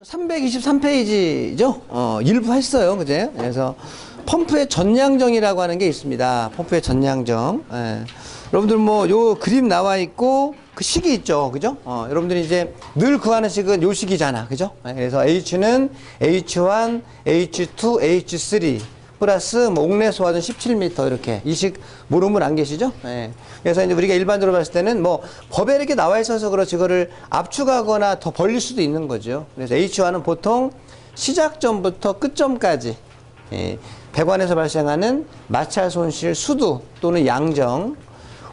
323페이지죠? 일부 했어요. 그제? 그래서 펌프의 전량정이라고 하는 게 있습니다. 펌프의 전량정. 예. 여러분들 뭐 요 그림 나와 있고 그 식이 있죠. 그죠? 여러분들이 이제 늘 구하는 식은 요 식이잖아. 그죠? 예. 그래서 H는 H1, H2, H3 플러스 뭐 옥내 소화전 17m 이렇게 이 식 모르면 안 계시죠? 예. 그래서 이제 우리가 일반적으로 봤을 때는 뭐 법에 이렇게 나와 있어서 그렇지 그거를 압축하거나 더 벌릴 수도 있는 거죠. 그래서 H1은 보통 시작점부터 끝점까지 배관에서 발생하는 마찰 손실 수두 또는 양정,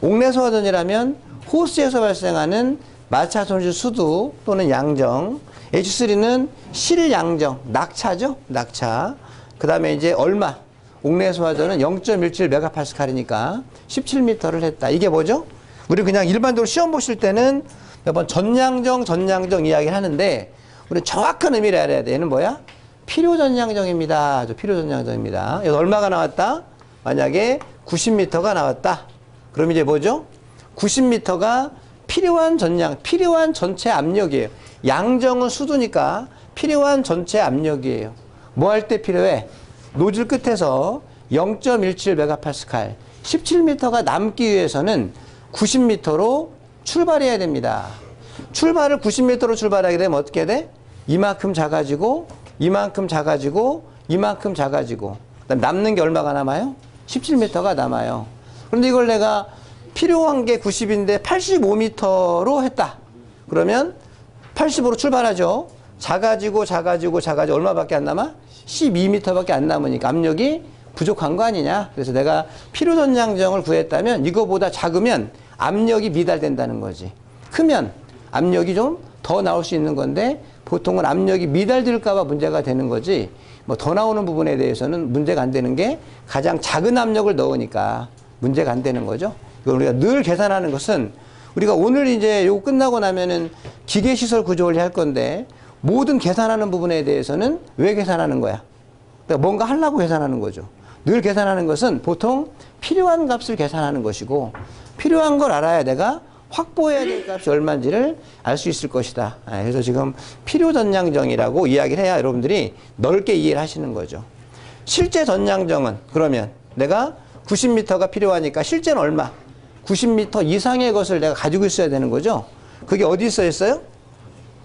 옥내 소화전이라면 호스에서 발생하는 마찰 손실 수두 또는 양정, H3는 실양정, 낙차죠? 낙차. 그 다음에 이제 얼마? 옥내 소화전은 0.17메가파스칼이니까 17m를 했다. 이게 뭐죠? 우리 그냥 일반적으로 시험 보실 때는 몇 번 전량정 이야기를 하는데 우리 정확한 의미를 알아야 돼. 얘는 뭐야? 필요전량정입니다. 필요전량정입니다. 여기 얼마가 나왔다? 만약에 90m가 나왔다. 그럼 이제 뭐죠? 90m가 필요한 전량, 필요한 전체 압력이에요. 양정은 수두니까 필요한 전체 압력이에요. 뭐 할 때 필요해? 노즐 끝에서 0.17메가파스칼 17m가 남기 위해서는 90m로 출발해야 됩니다. 출발을 90m로 출발하게 되면 어떻게 돼? 이만큼 작아지고 이만큼 작아지고 이만큼 작아지고 그다음 남는 게 얼마가 남아요? 17m가 남아요. 그런데 이걸 내가 필요한 게 90인데 85m로 했다. 그러면 80으로 출발하죠. 작아지고 얼마밖에 안 남아? 12m밖에 안 남으니까 압력이 부족한 거 아니냐. 그래서 내가 필요전량정을 구했다면 이거보다 작으면 압력이 미달된다는 거지. 크면 압력이 좀 더 나올 수 있는 건데 보통은 압력이 미달될까 봐 문제가 되는 거지. 뭐 더 나오는 부분에 대해서는 문제가 안 되는 게 가장 작은 압력을 넣으니까 문제가 안 되는 거죠. 이걸 우리가 늘 계산하는 것은 우리가 오늘 이제 요거 끝나고 나면은 기계시설 구조원리 할 건데 모든 계산하는 부분에 대해서는 왜 계산하는 거야? 그러니까 뭔가 하려고 계산하는 거죠. 늘 계산하는 것은 보통 필요한 값을 계산하는 것이고 필요한 걸 알아야 내가 확보해야 될 값이 얼마인지를 알 수 있을 것이다. 그래서 지금 필요전량정이라고 이야기를 해야 여러분들이 넓게 이해를 하시는 거죠. 실제 전량정은 그러면 내가 90m가 필요하니까 실제는 얼마? 90m 이상의 것을 내가 가지고 있어야 되는 거죠. 그게 어디 써 있어요?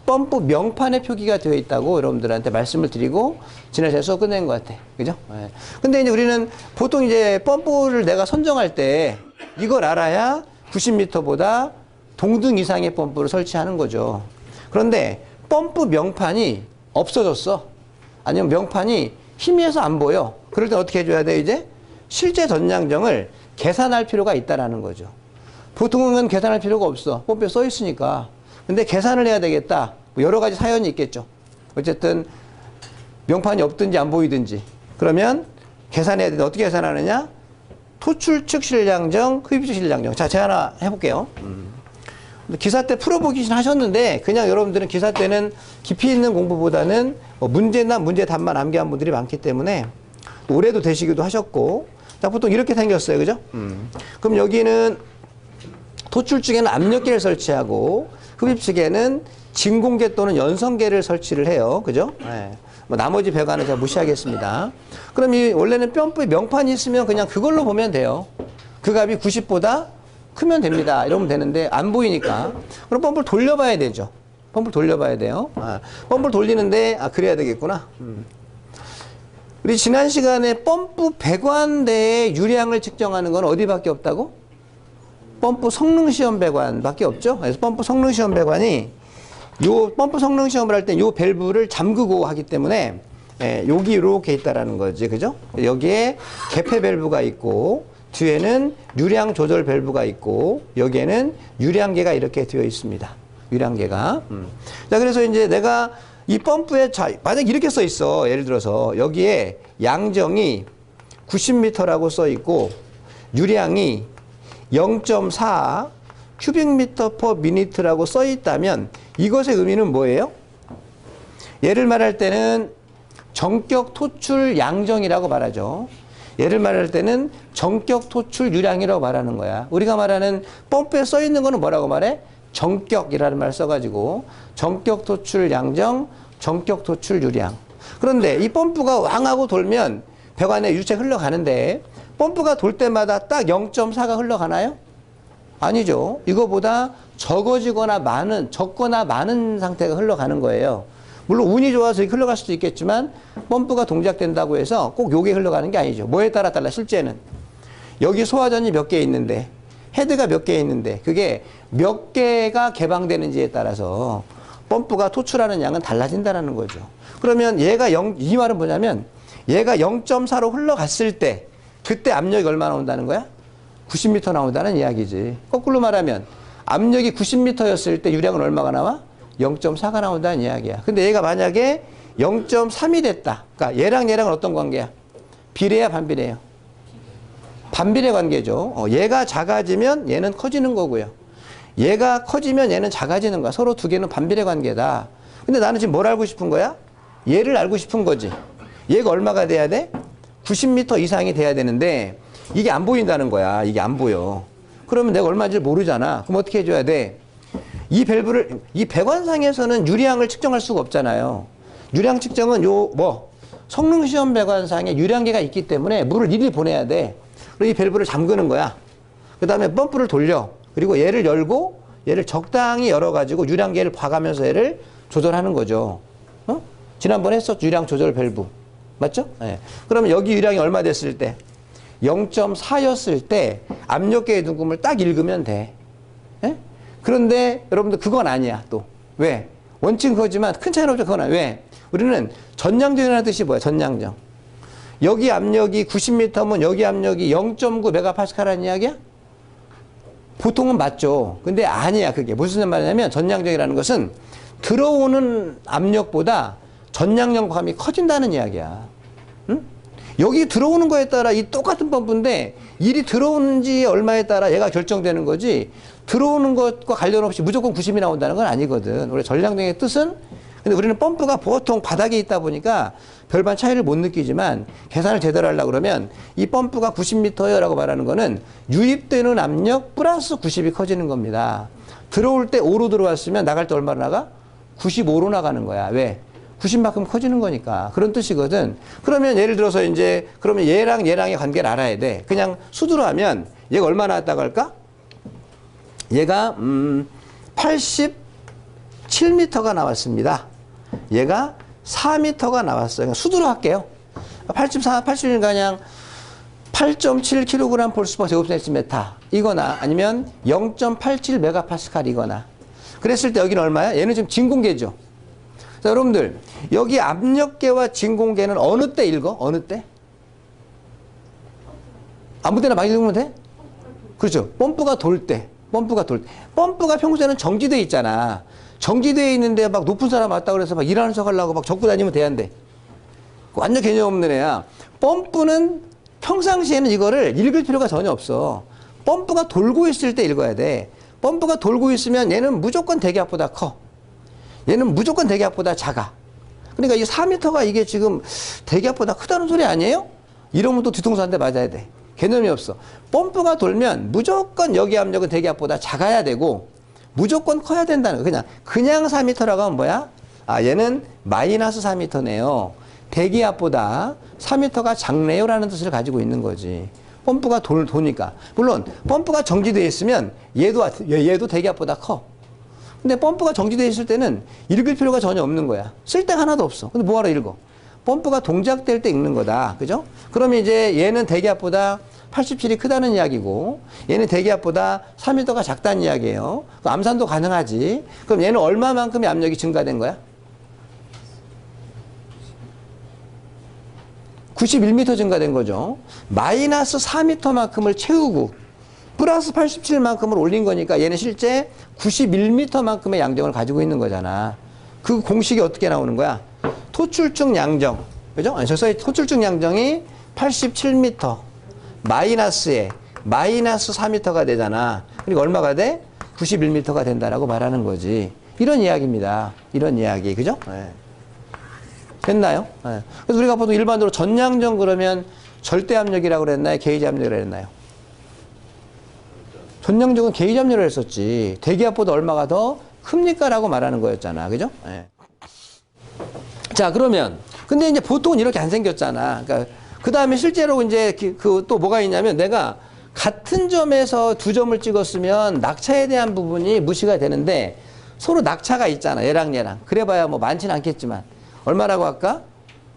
펌프 명판에 표기가 되어 있다고 여러분들한테 말씀을 드리고 지난 시간에 수업 끝낸 것 같아. 그죠? 네. 근데 이제 우리는 보통 이제 펌프를 내가 선정할 때 이걸 알아야 90m보다 동등 이상의 펌프를 설치하는 거죠. 그런데 펌프 명판이 없어졌어. 아니면 명판이 희미해서 안 보여. 그럴 때 어떻게 해줘야 돼, 이제? 실제 전량정을 계산할 필요가 있다라는 거죠. 보통은 계산할 필요가 없어. 펌프에 써 있으니까. 근데 계산을 해야 되겠다. 여러 가지 사연이 있겠죠. 어쨌든 명판이 없든지 안 보이든지. 그러면 계산해야 되는데 어떻게 계산하느냐? 토출 측 실량정, 흡입 측 실량정. 자, 제가 하나 해볼게요. 기사 때 풀어보긴 하셨는데 그냥 여러분들은 기사 때는 깊이 있는 공부보다는 문제나 문제 답만 암기한 분들이 많기 때문에 오래도 되시기도 하셨고 자, 보통 이렇게 생겼어요. 그죠? 그럼 여기는 토출 측에는 압력계를 설치하고 흡입 측에는 진공계 또는 연성계를 설치를 해요. 그죠? 네. 뭐 나머지 배관은 제가 무시하겠습니다. 그럼 이 원래는 펌프에 명판이 있으면 그냥 그걸로 보면 돼요. 그 값이 90보다 크면 됩니다. 이러면 되는데 안 보이니까. 그럼 펌프를 돌려봐야 되죠. 펌프를 돌려봐야 돼요. 펌프를 돌리는데 그래야 되겠구나. 우리 지난 시간에 펌프 배관대의 유량을 측정하는 건 어디밖에 없다고? 펌프 성능시험 배관밖에 없죠. 그래서 펌프 성능시험 배관이 요 펌프 성능시험을 할 때 요 밸브를 잠그고 하기 때문에 여기 이렇게 있다라는 거지. 그죠? 여기에 개폐 밸브가 있고 뒤에는 유량 조절 밸브가 있고 여기에는 유량계가 이렇게 되어 있습니다. 유량계가. 자, 그래서 이제 내가 이 펌프에 만약 이렇게 써 있어. 예를 들어서 여기에 양정이 90m라고 써 있고 유량이 0.4 큐빅미터 퍼 미니트라고 써 있다면 이것의 의미는 뭐예요? 얘를 말할 때는 정격 토출 양정이라고 말하죠. 얘를 말할 때는 정격 토출 유량이라고 말하는 거야. 우리가 말하는 펌프에 써 있는 거는 뭐라고 말해? 정격이라는 말을 써가지고 정격 토출 양정 전격 도출 유량. 그런데 이 펌프가 왕하고 돌면 배관에 유체 흘러가는데 펌프가 돌 때마다 딱 0.4가 흘러가나요? 아니죠. 이거보다 적거나 많은 상태가 흘러가는 거예요. 물론 운이 좋아서 이렇게 흘러갈 수도 있겠지만 펌프가 동작된다고 해서 꼭 요게 흘러가는 게 아니죠. 뭐에 따라 달라 실제는. 여기 소화전이 몇 개 있는데 헤드가 몇 개 있는데 그게 몇 개가 개방되는지에 따라서 펌프가 토출하는 양은 달라진다는 거죠. 그러면 얘가 이 말은 뭐냐면 얘가 0.4로 흘러갔을 때 그때 압력이 얼마나 나온다는 거야? 90m 나온다는 이야기지. 거꾸로 말하면 압력이 90m였을 때 유량은 얼마가 나와? 0.4가 나온다는 이야기야. 근데 얘가 만약에 0.3이 됐다. 그러니까 얘랑은 어떤 관계야? 비례야 반비례야? 반비례 관계죠. 얘가 작아지면 얘는 커지는 거고요. 얘가 커지면 얘는 작아지는 거야. 서로 두 개는 반비례 관계다. 근데 나는 지금 뭘 알고 싶은 거야? 얘를 알고 싶은 거지. 얘가 얼마가 돼야 돼? 90m 이상이 돼야 되는데 이게 안 보인다는 거야. 이게 안 보여. 그러면 내가 얼마인지 모르잖아. 그럼 어떻게 해줘야 돼? 이 배관상에서는 유량을 측정할 수가 없잖아요. 유량 측정은 성능시험 배관상에 유량계가 있기 때문에 물을 일일이 보내야 돼. 그리고 이 밸브를 잠그는 거야. 그 다음에 펌프를 돌려. 그리고 얘를 열고 얘를 적당히 열어가지고 유량계를 봐가면서 얘를 조절하는 거죠. 지난번에 했었죠. 유량 조절 밸브. 맞죠? 네. 그러면 여기 유량이 얼마 됐을 때? 0.4였을 때 압력계의 둥금을 딱 읽으면 돼. 네? 그런데 여러분들 그건 아니야. 또. 왜? 원칙은 그거지만 큰 차이는 없죠. 그건 아니야. 왜? 우리는 전량정이라는 뜻이 뭐야? 전량정. 여기 압력이 90m면 여기 압력이 0.9 메가파스칼이라는 이야기야? 보통은 맞죠. 근데 아니야. 그게 무슨 말이냐면 전량정이라는 것은 들어오는 압력보다 전량정감이 커진다는 이야기야. 응? 여기 들어오는 거에 따라 이 똑같은 펌프인데 일이 들어오는지 얼마에 따라 얘가 결정되는 거지 들어오는 것과 관련 없이 무조건 90이 나온다는 건 아니거든. 우리 전량정의 뜻은 근데 우리는 펌프가 보통 바닥에 있다 보니까 별반 차이를 못 느끼지만 계산을 제대로 하려고 그러면 이 펌프가 90m요 라고 말하는 거는 유입되는 압력 플러스 90이 커지는 겁니다. 들어올 때 5로 들어왔으면 나갈 때 얼마로 나가? 95로 나가는 거야. 왜? 90만큼 커지는 거니까. 그런 뜻이거든. 그러면 예를 들어서 이제 그러면 얘랑의 관계를 알아야 돼. 그냥 수두로 하면 얘가 얼마나 왔다고 할까? 얘가 87m가 나왔습니다. 얘가 4m가 나왔어요. 그러니까 수두로 할게요. 87이니까 그냥 8.7kg 폴스퍼 제곱센티미터 이거나 아니면 0.87 메가파스칼이거나 그랬을 때 여기는 얼마야? 얘는 지금 진공계죠. 자, 여러분들 여기 압력계와 진공계는 어느 때 읽어? 어느 때? 아무 때나 많이 읽으면 돼? 그렇죠. 펌프가 돌 때. 펌프가 평소에는 정지되어 있잖아. 정지되어 있는데 막 높은 사람 왔다 그래서 막 일하는 척 하려고 막 적고 다니면 돼안돼? 완전 개념 없는 애야. 펌프는 평상시에는 이거를 읽을 필요가 전혀 없어. 펌프가 돌고 있을 때 읽어야 돼. 펌프가 돌고 있으면 얘는 무조건 대기압보다 커. 얘는 무조건 대기압보다 작아. 그러니까 이 4m가 이게 지금 대기압보다 크다는 소리 아니에요? 이러면 또 뒤통수 한 대 맞아야 돼. 개념이 없어. 펌프가 돌면 무조건 여기 압력은 대기압보다 작아야 되고 무조건 커야 된다는 거. 그냥 4m라고 하면 뭐야? 아, 얘는 마이너스 4m네요. 대기압보다 4m가 작네요 라는 뜻을 가지고 있는 거지. 펌프가 도니까. 물론 펌프가 정지되어 있으면 얘도 대기압보다 커. 근데 펌프가 정지되어 있을 때는 읽을 필요가 전혀 없는 거야. 쓸 데가 하나도 없어. 근데 뭐하러 읽어? 펌프가 동작될 때 읽는 거다. 그죠? 그러면 이제 얘는 대기압보다 87이 크다는 이야기고 얘는 대기압보다 4m가 작다는 이야기예요. 암산도 가능하지. 그럼 얘는 얼마만큼의 압력이 증가된 거야? 91m 증가된 거죠. 마이너스 4m만큼을 채우고 플러스 87만큼을 올린 거니까 얘는 실제 91m만큼의 양정을 가지고 있는 거잖아. 그 공식이 어떻게 나오는 거야? 토출증 양정. 그죠? 토출증 양정이 87m 마이너스에 마이너스 4m가 되잖아. 그러니까 얼마가 돼? 91m가 된다라고 말하는 거지. 이런 이야기입니다. 이런 이야기. 그죠? 네. 됐나요? 네. 그래서 우리가 보통 일반적으로 전량정 그러면 절대 압력이라고 그랬나요? 게이지 압력이라고 그랬나요? 전량정은 게이지 압력을 했었지. 대기압보다 얼마가 더 큽니까? 라고 말하는 거였잖아. 그죠? 네. 자, 그러면 근데 이제 보통은 이렇게 안 생겼잖아. 그러니까 그 다음에 실제로 이제 그 또 뭐가 있냐면 내가 같은 점에서 두 점을 찍었으면 낙차에 대한 부분이 무시가 되는데 서로 낙차가 있잖아. 얘랑 얘랑. 그래봐야 뭐 많지는 않겠지만 얼마라고 할까?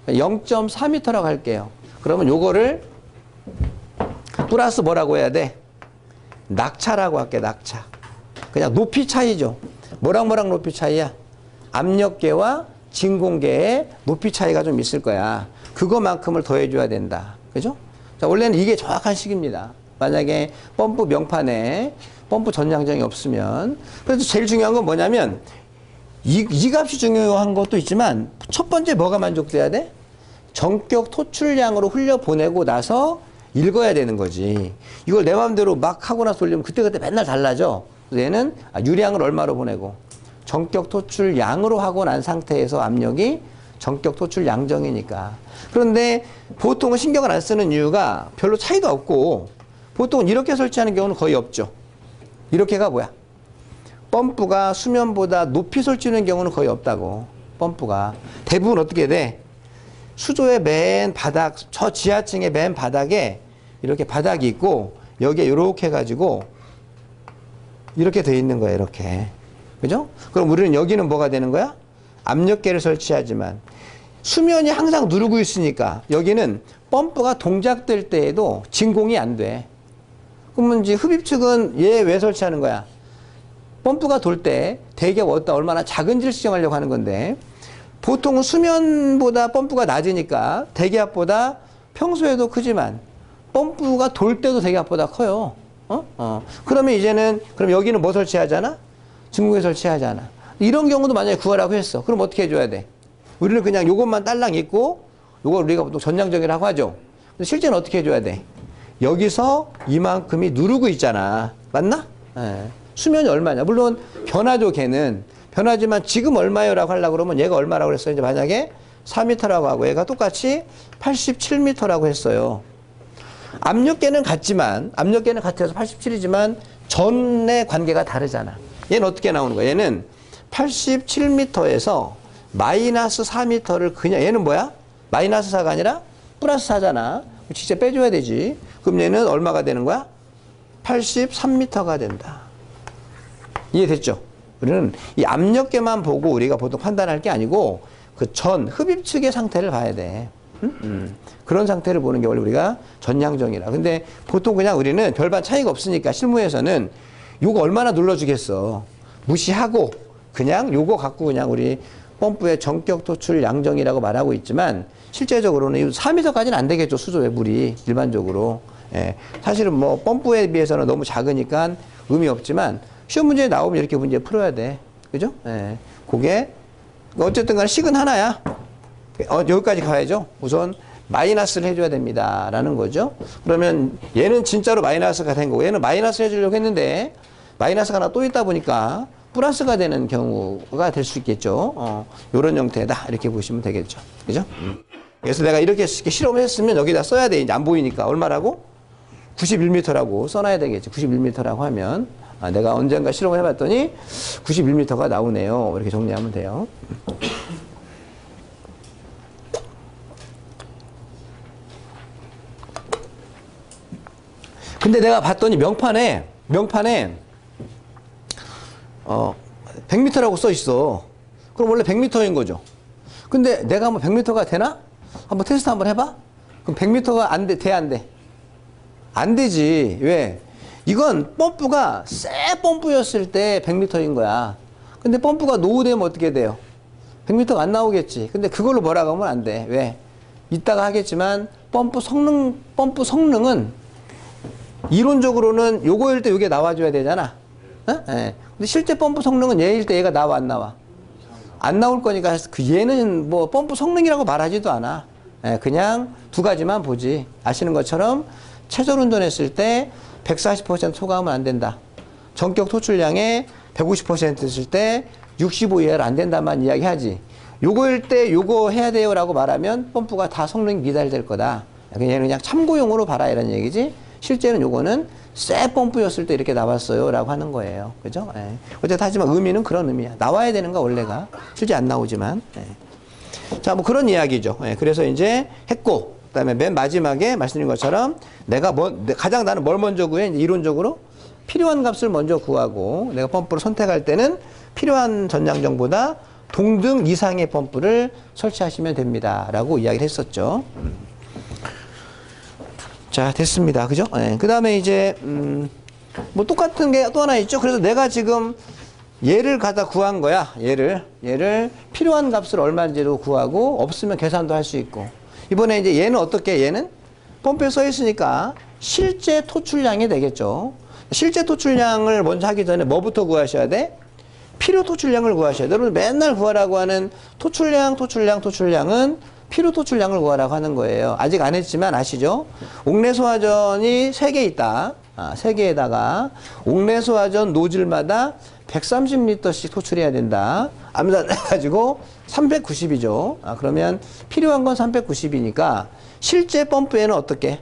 0.4m라고 할게요. 그러면 요거를 플러스 뭐라고 해야 돼? 낙차라고 할게. 낙차. 그냥 높이 차이죠. 뭐랑 높이 차이야? 압력계와 진공계의 높이 차이가 좀 있을 거야. 그거만큼을 더해줘야 된다. 그죠? 자, 원래는 이게 정확한 식입니다. 만약에 펌프 명판에 펌프 전량정이 없으면. 그래서 제일 중요한 건 뭐냐면 이 값이 중요한 것도 있지만 첫 번째 뭐가 만족돼야 돼? 전격 토출량으로 흘려보내고 나서 읽어야 되는 거지. 이걸 내 마음대로 막 하고 나서 돌리면 그때그때 맨날 달라져. 그래서 얘는 유량을 얼마로 보내고 전격 토출량으로 하고 난 상태에서 압력이 전격 토출 양정이니까. 그런데 보통은 신경을 안 쓰는 이유가 별로 차이도 없고 보통은 이렇게 설치하는 경우는 거의 없죠. 이렇게가 뭐야? 펌프가 수면보다 높이 설치는 경우는 거의 없다고. 펌프가 대부분 어떻게 돼? 수조의 맨 바닥, 저 지하층의 맨 바닥에 이렇게 바닥이 있고 여기에 이렇게 해가지고 이렇게 돼 있는 거야. 이렇게. 그죠? 그럼 우리는 여기는 뭐가 되는 거야? 압력계를 설치하지만 수면이 항상 누르고 있으니까 여기는 펌프가 동작될 때에도 진공이 안 돼. 그러면 이제 흡입 측은 얘 왜 설치하는 거야? 펌프가 돌 때 대기압 얼마나 작은지를 측정하려고 하는 건데 보통은 수면보다 펌프가 낮으니까 대기압보다 평소에도 크지만 펌프가 돌 때도 대기압보다 커요. 그러면 이제는 그럼 여기는 뭐 설치하잖아? 진공계 설치하잖아. 이런 경우도 만약에 구하라고 했어. 그럼 어떻게 해줘야 돼? 우리는 그냥 요것만 딸랑 있고 요걸 우리가 보통 전량정이라고 하죠. 근데 실제는 어떻게 해줘야 돼? 여기서 이만큼이 누르고 있잖아. 맞나? 네. 수면이 얼마냐? 물론 변하죠. 걔는 변하지만 지금 얼마예요? 라고 하려고 그러면 얘가 얼마라고 그랬어요? 이제 만약에 4m라고 하고 얘가 똑같이 87m라고 했어요. 압력계는 같지만 압력계는 같아서 87이지만 전의 관계가 다르잖아. 얘는 어떻게 나오는 거야? 얘는 87m에서 마이너스 4m를 그냥 얘는 뭐야? 마이너스 4가 아니라 플러스 4잖아. 진짜 빼줘야 되지. 그럼 얘는 얼마가 되는 거야? 83m가 된다. 이해됐죠? 우리는 이 압력계만 보고 우리가 보통 판단할 게 아니고 그 전 흡입 측의 상태를 봐야 돼. 그런 상태를 보는 게 원래 우리가 전량정이라. 근데 보통 그냥 우리는 별반 차이가 없으니까 실무에서는 요거 얼마나 눌러주겠어. 무시하고 그냥 요거 갖고 그냥 우리 펌프의 전격 토출 양정이라고 말하고 있지만 실제적으로는 4m까지는 안 되겠죠. 수조의 물이 일반적으로. 예. 사실은 뭐 펌프에 비해서는 너무 작으니까 의미 없지만 시험 문제에 나오면 이렇게 문제 풀어야 돼. 그죠? 예. 그게 어쨌든 간에 식은 하나야. 여기까지 가야죠. 우선 마이너스를 해줘야 됩니다. 라는 거죠. 그러면 얘는 진짜로 마이너스가 된 거고 얘는 마이너스 해주려고 했는데 마이너스가 하나 또 있다 보니까 플러스가 되는 경우가 될 수 있겠죠. 요런 형태다. 이렇게 보시면 되겠죠. 그죠? 그래서 내가 이렇게 실험을 했으면 여기다 써야 돼. 이제 안 보이니까. 얼마라고? 91m라고 써놔야 되겠지. 91m라고 하면. 내가 언젠가 실험을 해봤더니 91m가 나오네요. 이렇게 정리하면 돼요. 근데 내가 봤더니 명판에 100m라고 써 있어. 그럼 원래 100m인 거죠. 근데 내가 한번 100m가 되나? 한번 테스트 한번 해봐? 그럼 100m가 안 돼, 안 돼? 안 되지. 왜? 이건 펌프가 새 펌프였을 때 100m인 거야. 근데 펌프가 노후되면 어떻게 돼요? 100m가 안 나오겠지. 근데 그걸로 뭐라고 하면 안 돼. 왜? 이따가 하겠지만 펌프 성능은 이론적으로는 요거일 때 요게 나와줘야 되잖아. 예. 근데 실제 펌프 성능은 얘일 때 얘가 나와 안 나와? 안 나올 거니까 그 얘는 뭐 펌프 성능이라고 말하지도 않아. 예, 그냥 두 가지만 보지. 아시는 것처럼 최저 운전했을 때 140% 초과하면 안 된다. 전격 토출량의 150% 했을 때 65 이하로 안 된다만 이야기하지. 요거일 때 요거 해야 돼요라고 말하면 펌프가 다 성능이 미달될 거다. 얘는 그냥 참고용으로 봐라 이런 얘기지. 실제는 요거는 새 펌프였을 때 이렇게 나왔어요 라고 하는 거예요. 그죠? 예. 어쨌든 하지만 의미는 그런 의미야. 나와야 되는 거 원래가. 실제 안 나오지만. 예. 자, 뭐 그런 이야기죠. 예, 그래서 이제 했고, 그 다음에 맨 마지막에 말씀드린 것처럼 내가 가장 나는 뭘 먼저 구해? 이론적으로 필요한 값을 먼저 구하고 내가 펌프를 선택할 때는 필요한 전량정보다 동등 이상의 펌프를 설치하시면 됩니다. 라고 이야기를 했었죠. 자, 됐습니다. 그죠? 예, 그 다음에 이제, 뭐 똑같은 게 또 하나 있죠. 그래서 내가 지금 얘를 갖다 구한 거야. 얘를 필요한 값을 얼마인지로 구하고 없으면 계산도 할 수 있고. 이번에 이제 얘는 어떻게? 얘는 펌프에 써 있으니까 실제 토출량이 되겠죠. 실제 토출량을 먼저 하기 전에 뭐부터 구하셔야 돼? 필요 토출량을 구하셔야 돼. 여러분 맨날 구하라고 하는 토출량은 필요 토출량을 구하라고 하는 거예요. 아직 안 했지만 아시죠? 옥내소화전이 3개 있다. 3개에다가 옥내소화전 노즐마다 130리터씩 토출해야 된다. 암산해가지고 390이죠. 그러면 필요한 건 390이니까 실제 펌프에는 어떻게?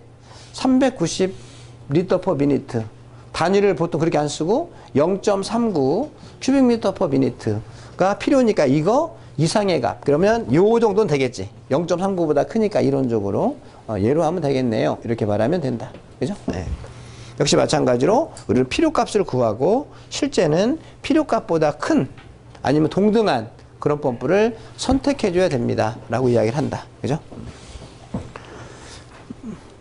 390리터 퍼 미니트. 단위를 보통 그렇게 안 쓰고 0.39 큐빅미터 퍼 미니트가 필요니까 이거 이상의 값. 그러면 요 정도는 되겠지. 0.39보다 크니까 이론적으로 얘로 하면 되겠네요. 이렇게 말하면 된다. 그죠? 네. 역시 마찬가지로 우리는 필요값을 구하고 실제는 필요값보다 큰 아니면 동등한 그런 펌프를 선택해 줘야 됩니다. 라고 이야기를 한다. 그죠?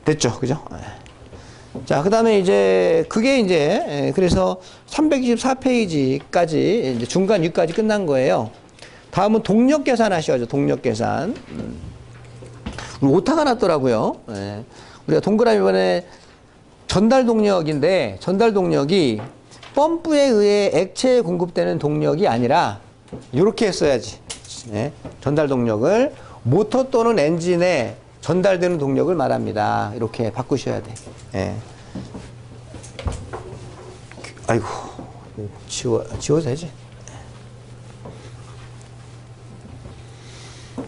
됐죠? 그죠? 자, 그 다음에 이제 그게 이제 그래서 324페이지까지 이제 중간 위까지 끝난 거예요. 다음은 동력 계산 하셔야죠. 동력 계산. 오타가 났더라고요. 우리가 동그라미 이번에 전달 동력인데 전달 동력이 펌프에 의해 액체에 공급되는 동력이 아니라 이렇게 했어야지. 전달 동력을 모터 또는 엔진에 전달되는 동력을 말합니다. 이렇게 바꾸셔야 돼. 아이고, 지워서 해야지.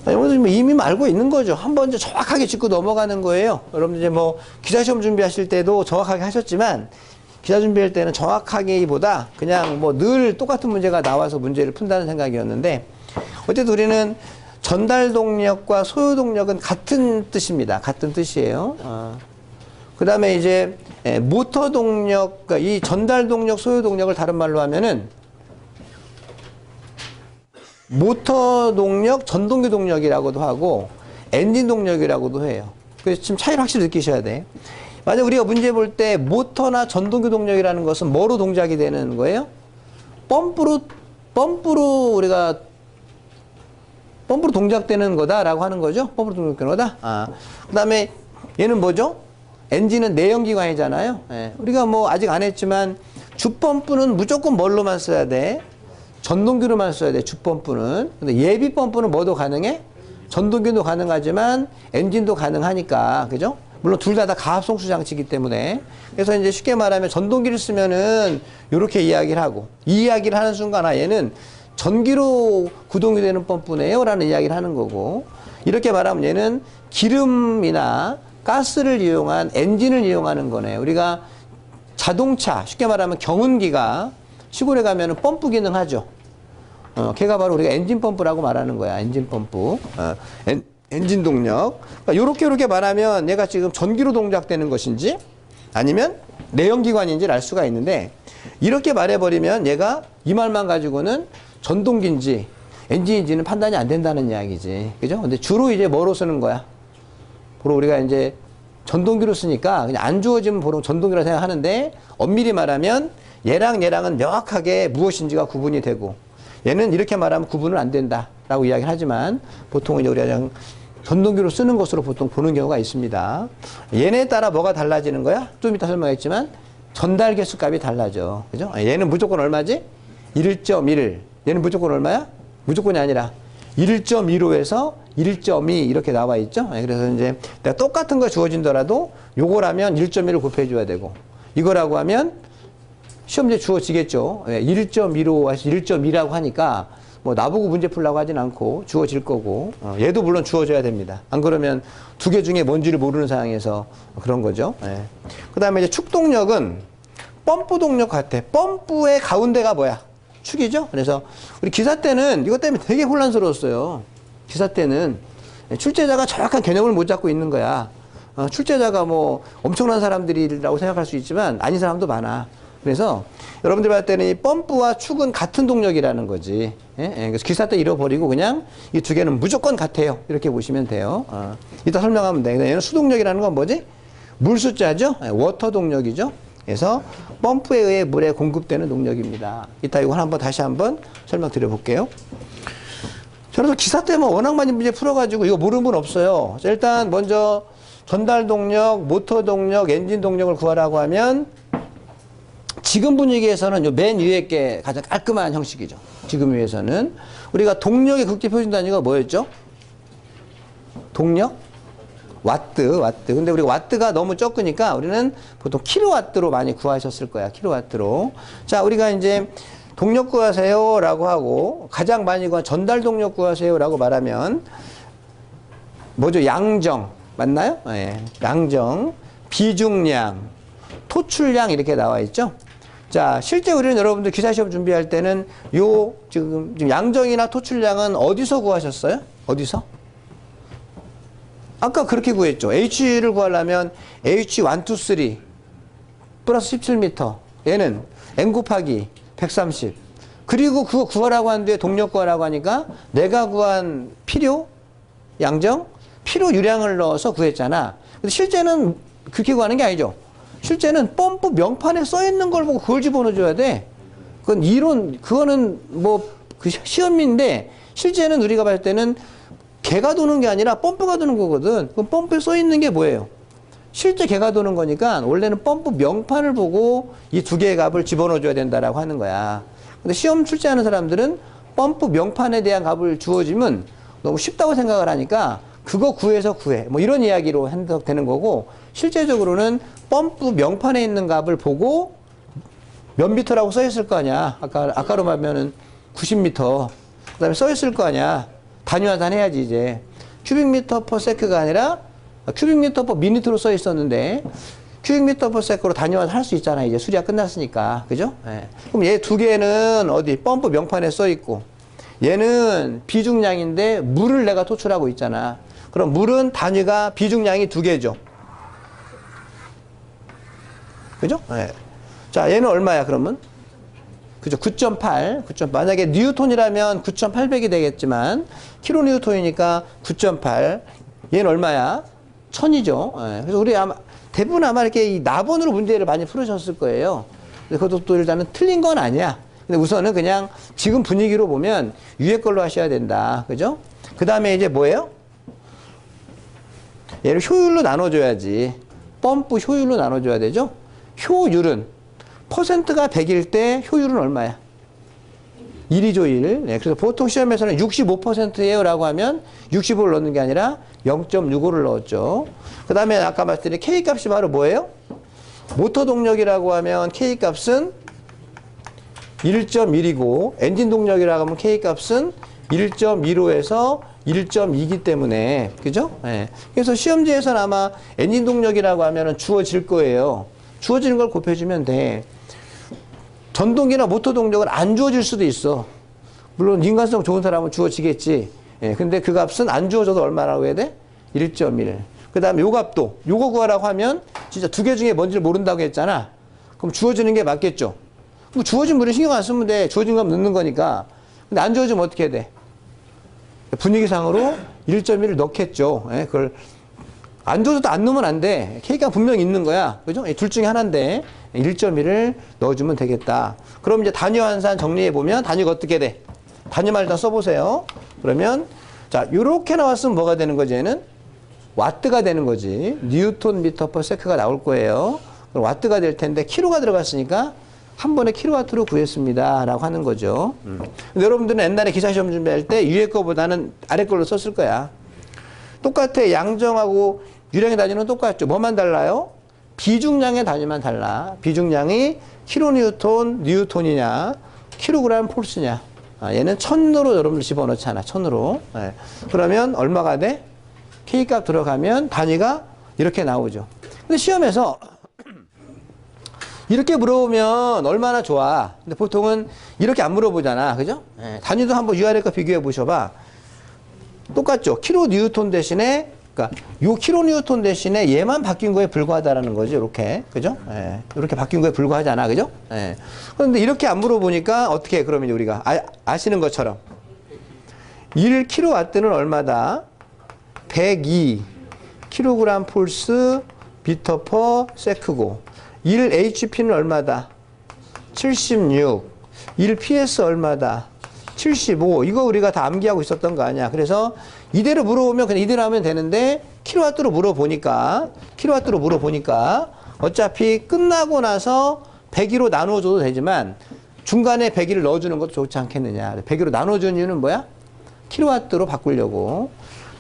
여러분들 이미 알고 있는 거죠. 한번 이제 정확하게 짚고 넘어가는 거예요. 여러분 이제 뭐 기사시험 준비하실 때도 정확하게 하셨지만 기사 준비할 때는 정확하기보다 그냥 뭐 늘 똑같은 문제가 나와서 문제를 푼다는 생각이었는데 어쨌든 우리는 전달 동력과 소요 동력은 같은 뜻입니다. 같은 뜻이에요. 그 다음에 이제 모터 동력, 그러니까 이 전달 동력, 소요 동력을 다른 말로 하면은 모터 동력, 전동기 동력이라고도 하고 엔진 동력이라고도 해요. 그래서 지금 차이를 확실히 느끼셔야 돼. 만약 우리가 문제 볼 때 모터나 전동기 동력이라는 것은 뭐로 동작이 되는 거예요? 펌프로 동작되는 거다라고 하는 거죠. 펌프로 동작되는 거다. 그 다음에 얘는 뭐죠? 엔진은 내연기관이잖아요. 우리가 뭐 아직 안 했지만 주펌프는 무조건 뭘로만 써야 돼? 전동기로만 써야 돼, 주펌프는. 근데 예비 펌프는 뭐도 가능해? 전동기도 가능하지만 엔진도 가능하니까. 그죠? 물론 둘 다 가압송수 장치이기 때문에. 그래서 이제 쉽게 말하면 전동기를 쓰면은 이렇게 이야기를 하고 이 이야기를 하는 순간 얘는 전기로 구동이 되는 펌프네요 라는 이야기를 하는 거고 이렇게 말하면 얘는 기름이나 가스를 이용한 엔진을 이용하는 거네. 우리가 자동차, 쉽게 말하면 경운기가 시골에 가면은 펌프 기능 하죠. 걔가 바로 우리가 엔진 펌프라고 말하는 거야. 엔진 펌프. 엔진 동력. 그러니까 요렇게 말하면 얘가 지금 전기로 동작되는 것인지 아니면 내연기관인지를 알 수가 있는데 이렇게 말해버리면 얘가 이 말만 가지고는 전동기인지 엔진인지는 판단이 안 된다는 이야기지. 그죠? 근데 주로 이제 뭐로 쓰는 거야? 보로 우리가 이제 전동기로 쓰니까 그냥 안 주어지면 보로 전동기라 생각하는데 엄밀히 말하면 얘랑은 명확하게 무엇인지가 구분이 되고 얘는 이렇게 말하면 구분은 안 된다라고 이야기를 하지만 보통 이제 우리가 그냥 전동기로 쓰는 것으로 보통 보는 경우가 있습니다. 얘네에 따라 뭐가 달라지는 거야? 좀 이따 설명했지만 전달 개수 값이 달라져. 그죠? 얘는 무조건 얼마지? 1.1. 얘는 무조건 얼마야? 무조건이 아니라 1.15에서 1.2 이렇게 나와 있죠. 그래서 이제 내가 똑같은 거 주어진더라도 요거라면 1.1을 곱해줘야 되고 이거라고 하면 시험지에 주어지겠죠. 1.15에서 1.2라고 하니까 뭐 나보고 문제 풀라고 하진 않고 주어질 거고 얘도 물론 주어져야 됩니다. 안 그러면 두 개 중에 뭔지를 모르는 상황에서 그런 거죠. 그 다음에 이제 축동력은 펌프 동력 같아. 펌프의 가운데가 뭐야? 축이죠. 그래서 우리 기사 때는 이것 때문에 되게 혼란스러웠어요. 기사 때는 출제자가 정확한 개념을 못 잡고 있는 거야. 출제자가 뭐 엄청난 사람들이라고 생각할 수 있지만 아닌 사람도 많아. 그래서 여러분들 봤을 때는 이 펌프와 축은 같은 동력이라는 거지. 그래서 기사 때 잃어버리고 그냥 이 두 개는 무조건 같아요. 이렇게 보시면 돼요. 이따 설명하면 돼. 얘는 수동력이라는 건 뭐지? 물 숫자죠? 워터 동력이죠? 그래서 펌프에 의해 물에 공급되는 동력입니다. 이따 이거 한번 다시 한번 설명드려 볼게요. 그래서 기사 때 뭐 워낙 많이 문제 풀어가지고 이거 모르는 분 없어요. 자, 일단 먼저 전달 동력, 모터 동력, 엔진 동력을 구하라고 하면 지금 분위기에서는 요 맨 위에 게 가장 깔끔한 형식이죠. 지금 위에서는 우리가 동력의 극대 표준 단위가 뭐였죠? 동력? 와트. 근데 우리 와트가 너무 적으니까 우리는 보통 킬로와트로 많이 구하셨을 거야. 킬로와트로. 자, 우리가 이제 동력 구하세요 라고 하고 가장 많이 구한 전달 동력 구하세요 라고 말하면 뭐죠? 양정. 맞나요? 네. 양정, 비중량, 토출량 이렇게 나와 있죠? 자, 실제 우리는 여러분들 기사시험 준비할 때는 지금 양정이나 토출량은 어디서 구하셨어요? 어디서? 아까 그렇게 구했죠. H를 구하려면 H1, 2, 3 플러스 17m. 얘는 N 곱하기 130. 그리고 그거 구하라고 하는데 동력 구하라고 하니까 내가 구한 필요, 양정, 필요 유량을 넣어서 구했잖아. 근데 실제는 그렇게 구하는 게 아니죠. 실제는 펌프 명판에 써 있는 걸 보고 그걸 집어넣어줘야 돼. 그건 이론, 그거는 뭐 그 시험인데 실제는 우리가 봤을 때는 개가 도는 게 아니라 펌프가 도는 거거든. 그럼 펌프에 써 있는 게 뭐예요? 실제 개가 도는 거니까 원래는 펌프 명판을 보고 이 두 개의 값을 집어넣어줘야 된다라고 하는 거야. 근데 시험 출제하는 사람들은 펌프 명판에 대한 값을 주어지면 너무 쉽다고 생각을 하니까 그거 구해서 구해. 뭐 이런 이야기로 해석되는 거고 실제적으로는 펌프 명판에 있는 값을 보고 몇 미터라고 써 있을 거 아니야. 아까로 말하면은 90m. 그 다음에 써 있을 거 아니야. 단위화산 해야지 이제. 큐빅미터 퍼 세크가 아니라 큐빅미터 퍼 미니트로 써 있었는데 큐빅미터 퍼 세크로 단위화산 할 수 있잖아. 이제 수리가 끝났으니까. 그죠? 네. 그럼 얘 두 개는 어디 펌프 명판에 써 있고 얘는 비중량인데 물을 내가 토출하고 있잖아. 그럼 물은 단위가 비중량이 두 개죠. 그죠? 네. 자, 얘는 얼마야 그러면? 그죠? 9.8. 만약에 뉴턴이라면 9.800이 되겠지만 킬로 뉴턴이니까 9.8. 얘는 얼마야? 1000이죠. 네. 그래서 우리 대부분 아마 이렇게 이 나번으로 문제를 많이 풀으셨을 거예요. 근데 그것도 일단은 틀린 건 아니야. 근데 우선은 그냥 지금 분위기로 보면 위에 걸로 하셔야 된다. 그죠? 그 다음에 이제 뭐예요? 얘를 효율로 나눠줘야지. 펌프 효율로 나눠줘야 되죠? 효율은 퍼센트가 100일 때 효율은 얼마야? 1이죠, 1. 네, 그래서 보통 시험에서는 65%예요 라고 하면 65를 넣는 게 아니라 0.65를 넣었죠. 그 다음에 아까 말씀드린 K값이 바로 뭐예요? 모터 동력이라고 하면 K값은 1.1이고 엔진 동력이라고 하면 K값은 1.15에서 1.2이기 때문에 그죠? 네. 그래서 시험지에서는 아마 엔진 동력이라고 하면은 주어질 거예요. 주어지는 걸 곱해주면 돼. 전동기나 모터 동력은 안 주어질 수도 있어. 물론 인간성 좋은 사람은 주어지겠지. 예, 근데 그 값은 안 주어져도 얼마라고 해야 돼? 1.1. 그 다음에 요 값도 요거 구하라고 하면 진짜 두 개 중에 뭔지를 모른다고 했잖아. 그럼 주어지는 게 맞겠죠. 그럼 주어진 물에 신경 안 쓰면 돼. 주어진 값 넣는 거니까. 근데 안 주어지면 어떻게 해야 돼? 분위기상으로 1.1을 넣겠죠. 예, 그걸 안 줘도 안 넣으면 안 돼. K가 분명히 있는 거야. 그죠? 둘 중에 하나인데 1.1을 넣어주면 되겠다. 그럼 이제 단위 환산 정리해보면 단위가 어떻게 돼? 단위만 일단 써보세요. 그러면 자 요렇게 나왔으면 뭐가 되는 거지 얘는? 와트가 되는 거지. 뉴턴 미터 퍼 세크가 나올 거예요. 그럼 와트가 될 텐데 킬로가 들어갔으니까 한 번에 킬로와트로 구했습니다 라고 하는 거죠. 근데 여러분들은 옛날에 기사시험 준비할 때 위에 거보다는 아래 걸로 썼을 거야. 똑같아. 양정하고 유량의 단위는 똑같죠. 뭐만 달라요? 비중량의 단위만 달라. 비중량이 킬로뉴턴, 뉴턴이냐, 킬로그램 폴스냐. 얘는 1000으로 여러분들 집어넣잖아. 1000으로. 네. 그러면 얼마가 돼? K값 들어가면 단위가 이렇게 나오죠. 근데 시험에서 이렇게 물어보면 얼마나 좋아. 근데 보통은 이렇게 안 물어보잖아. 그죠? 네. 단위도 한번 위아래 거 비교해 보셔봐. 똑같죠. 킬로 뉴턴 대신에, 그러니까 요 킬로 뉴턴 대신에 얘만 바뀐 거에 불과하다라는 거죠. 이렇게. 그죠? 예. 이렇게 바뀐 거에 불과하잖아. 그죠? 예. 그런데 이렇게 안 물어보니까 어떻게 해? 그러면 우리가 아시는 것처럼 1kW는 얼마다? 102 kg 폴스 미터 퍼 세크고 1HP는 얼마다? 76 1PS 얼마다? 75 이거 우리가 다 암기하고 있었던 거 아니야. 그래서 이대로 물어보면 그냥 이대로 하면 되는데 킬로와트로 물어보니까 어차피 끝나고 나서 102로 나눠줘도 되지만 중간에 102를 넣어주는 것도 좋지 않겠느냐. 102로 나눠주는 이유는 뭐야? 킬로와트로 바꾸려고.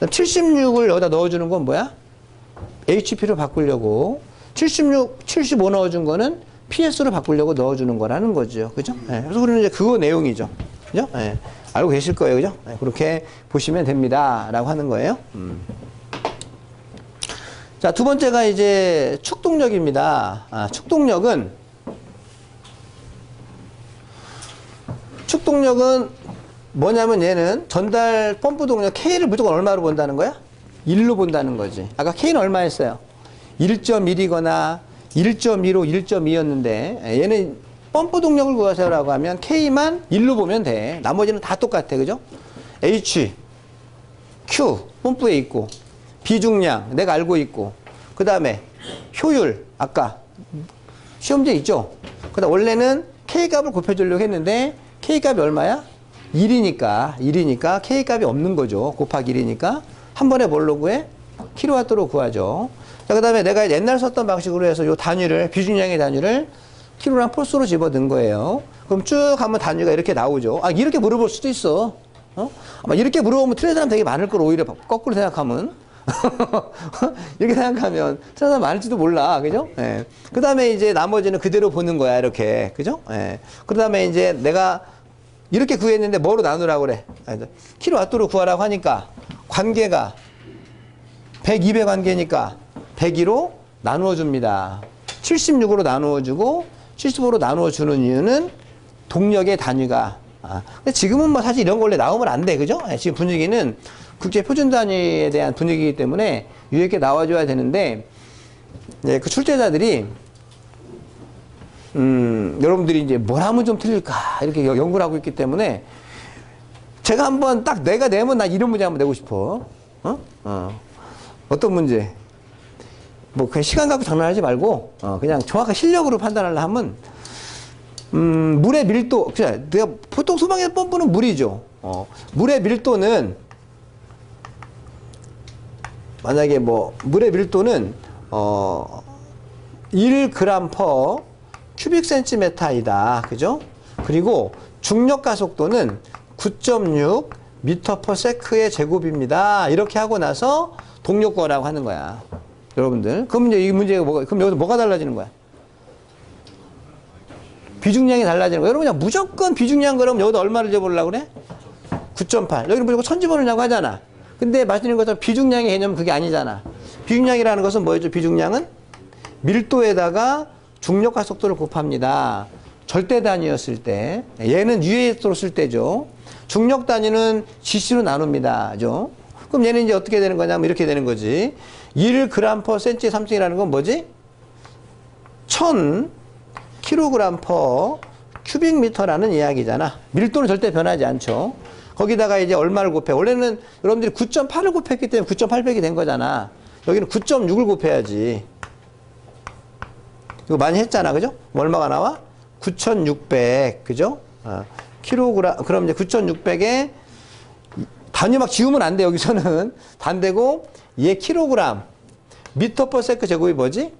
76을 여기다 넣어주는 건 뭐야? HP로 바꾸려고. 75 넣어준 거는 PS로 바꾸려고 넣어주는 거라는 거죠. 그죠? 네. 그래서 우리는 이제 그거 내용이죠. 그죠? 네. 알고 계실 거예요. 그죠? 네. 그렇게 보시면 됩니다. 라고 하는 거예요. 자, 두 번째가 이제 축동력입니다. 축동력은 뭐냐면 얘는 전달 펌프 동력 K를 무조건 얼마로 본다는 거야? 1로 본다는 거지. 아까 K는 얼마였어요? 1.1이거나 1.15, 1.2였는데 얘는 펌프 동력을 구하세요라고 하면 K만 1로 보면 돼. 나머지는 다 똑같아. 그죠? H, Q, 펌프에 있고 비중량 내가 알고 있고 그 다음에 효율 아까 시험지에 있죠? 그다음 원래는 K값을 곱해주려고 했는데 K값이 얼마야? 1이니까 K값이 없는 거죠. 곱하기 1이니까 한 번에 뭘로 구해? 킬로와트로 구하죠. 자, 그 다음에 내가 옛날 썼던 방식으로 해서 요 단위를, 비중량의 단위를 킬로랑 폴스로 집어넣은 거예요. 그럼 쭉 하면 단위가 이렇게 나오죠. 아, 이렇게 물어볼 수도 있어. 아마 이렇게 물어보면 틀린 사람 되게 많을 걸 오히려 거꾸로 생각하면. 이렇게 생각하면 틀린 사람 많을지도 몰라. 그죠? 예. 그 다음에 이제 나머지는 그대로 보는 거야. 이렇게. 그죠? 예. 그 다음에 이제 내가 이렇게 구했는데 뭐로 나누라고 그래? 킬로와트로 구하라고 하니까 관계가 100, 200 관계니까 102로 나누어 줍니다. 76으로 나누어 주고 75로 나누어 주는 이유는 동력의 단위가. 근데 지금은 뭐 사실 이런 거 원래 나오면 안 돼. 그죠? 지금 분위기는 국제 표준 단위에 대한 분위기이기 때문에 이렇게 나와줘야 되는데, 예, 그 출제자들이 여러분들이 이제 뭘 하면 좀 틀릴까 이렇게 연구를 하고 있기 때문에 제가 한번 딱 내가 내면 나 이런 문제 한번 내고 싶어. 어떤 문제? 뭐 그냥 시간 갖고 장난하지 말고 그냥 정확한 실력으로 판단하려 하면 물의 밀도, 그냥 내가 보통 소방에서 펌프는 물이죠. 물의 밀도는 만약에 뭐 물의 밀도는 1g per 큐빅 센티미터이다. 그죠? 그리고 중력 가속도는 9.6 미터 퍼 세크의 제곱입니다. 이렇게 하고 나서 동력거라고 하는 거야. 여러분들. 그럼 이제 이 문제가 그럼 여기서 뭐가 달라지는 거야? 비중량이 달라지는 거야. 여러분 그냥 무조건 비중량 그러면 여기다 얼마를 재보려고 그래? 9.8. 여기는 무조건 1000 집어넣으려고 하잖아. 근데 말씀드린 것처럼 비중량의 개념은 그게 아니잖아. 비중량이라는 것은 뭐였죠? 비중량은 밀도에다가 중력 가속도를 곱합니다. 절대 단위였을 때. 얘는 유해속도로 쓸 때죠. 중력 단위는 GC로 나눕니다. 죠? 그럼 얘는 이제 어떻게 되는 거냐면 이렇게 되는 거지. 1g per cm 3층이라는 건 뭐지? 1000 kg per 큐빅 미터라는 이야기잖아. 밀도는 절대 변하지 않죠. 거기다가 이제 얼마를 곱해? 원래는 여러분들이 9.8을 곱했기 때문에 9.800이 된 거잖아. 여기는 9.6을 곱해야지. 이거 많이 했잖아. 그죠? 얼마가 나와? 9600. 그죠? 킬로그램. 그럼 이제 9600에 단위 막 지우면 안 돼. 여기서는. 반대고 얘 킬로그램. 미터 퍼 세크 제곱이 뭐지?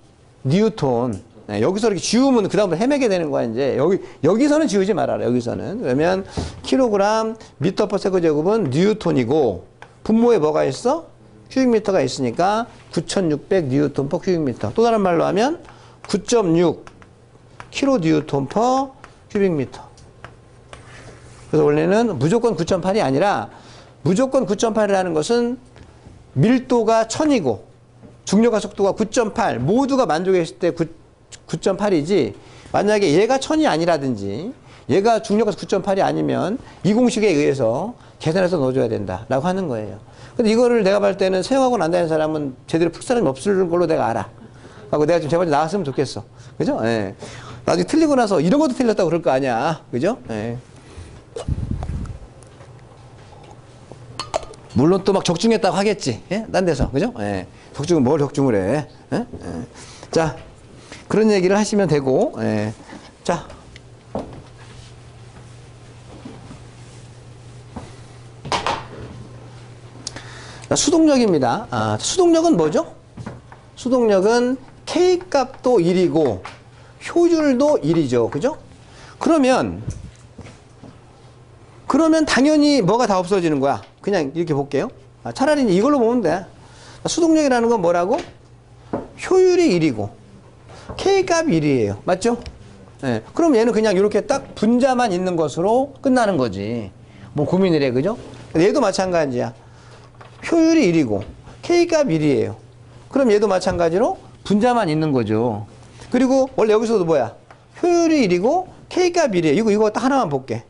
뉴턴. 네, 여기서 이렇게 지우면 그 다음부터 헤매게 되는 거야. 이제 여기서는 지우지 말아라. 여기서는. 그러면 킬로그램 미터 퍼 세크 제곱은 뉴턴이고 분모에 뭐가 있어? 큐빅미터가 있으니까 9600 뉴턴 퍼 큐빅미터. 또 다른 말로 하면 9.6 킬로 뉴턴 퍼 큐빅미터. 그래서 원래는 무조건 9.8이 아니라 무조건 9.8이라는 것은 밀도가 1000이고 중력 가속도가 9.8 모두가 만족했을 때 9.8이지 만약에 얘가 1000이 아니라든지 얘가 중력 가속도 9.8이 아니면 이 공식에 의해서 계산해서 넣어줘야 된다라고 하는 거예요. 근데 이거를 내가 볼 때는 사용하고 난 다는 사람은 제대로 풀 사람이 없을 걸로 내가 알아. 하고 내가 좀 제발 나왔으면 좋겠어. 그죠? 예. 나중에 틀리고 나서 이런 것도 틀렸다고 그럴 거 아니야. 그죠? 예. 물론 또 막 적중했다고 하겠지. 예? 딴 데서. 그죠? 예. 적중은 뭘 적중을 해. 예? 예. 자, 그런 얘기를 하시면 되고, 예. 자. 수동력입니다. 아, 수동력은 뭐죠? 수동력은 K 값도 1이고, 효율도 1이죠. 그죠? 그러면 당연히 뭐가 다 없어지는 거야. 그냥 이렇게 볼게요. 아, 차라리 이걸로 보면 돼. 수동력이라는 건 뭐라고? 효율이 1이고 K 값이 1이에요. 맞죠? 네. 그럼 얘는 그냥 이렇게 딱 분자만 있는 것으로 끝나는 거지. 뭐 고민을 해. 그죠? 얘도 마찬가지야. 효율이 1이고 K 값 1이에요. 그럼 얘도 마찬가지로 분자만 있는 거죠. 그리고 원래 여기서도 뭐야? 효율이 1이고 K 값 1이에요. 이거 딱 하나만 볼게.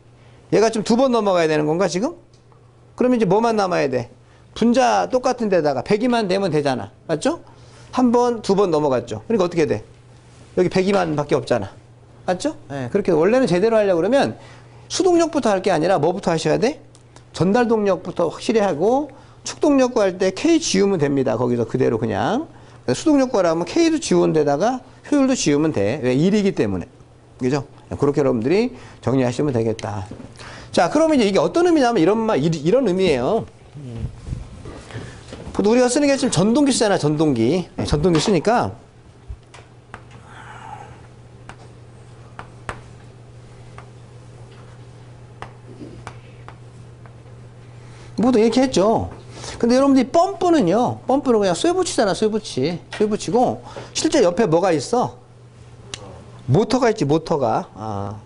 얘가 좀 두 번 넘어가야 되는 건가 지금? 그러면 이제 뭐만 남아야 돼? 분자 똑같은 데다가 100이만 되면 되잖아. 맞죠? 한 번, 두 번 넘어갔죠. 그러니까 어떻게 돼? 여기 100이만 밖에 없잖아. 맞죠? 네, 그렇게 원래는 제대로 하려고 그러면 수동력부터 할 게 아니라 뭐부터 하셔야 돼? 전달 동력부터 확실히 하고 축동력 구할 때 K 지우면 됩니다. 거기서 그대로 그냥. 수동력 구하려면 K도 지운 데다가 효율도 지우면 돼. 왜? 1이기 때문에. 그죠? 그렇게 여러분들이 정리하시면 되겠다. 자, 그러면 이제 이게 어떤 의미냐면 이런 의미예요. 보통 우리가 쓰는 게 지금 전동기 쓰잖아, 전동기. 네, 전동기 쓰니까. 보통 이렇게 했죠. 근데 여러분들이 펌프는 그냥 쇠 붙이잖아, 쇠 붙이고, 실제 옆에 뭐가 있어? 모터가 있지, 모터가. 아.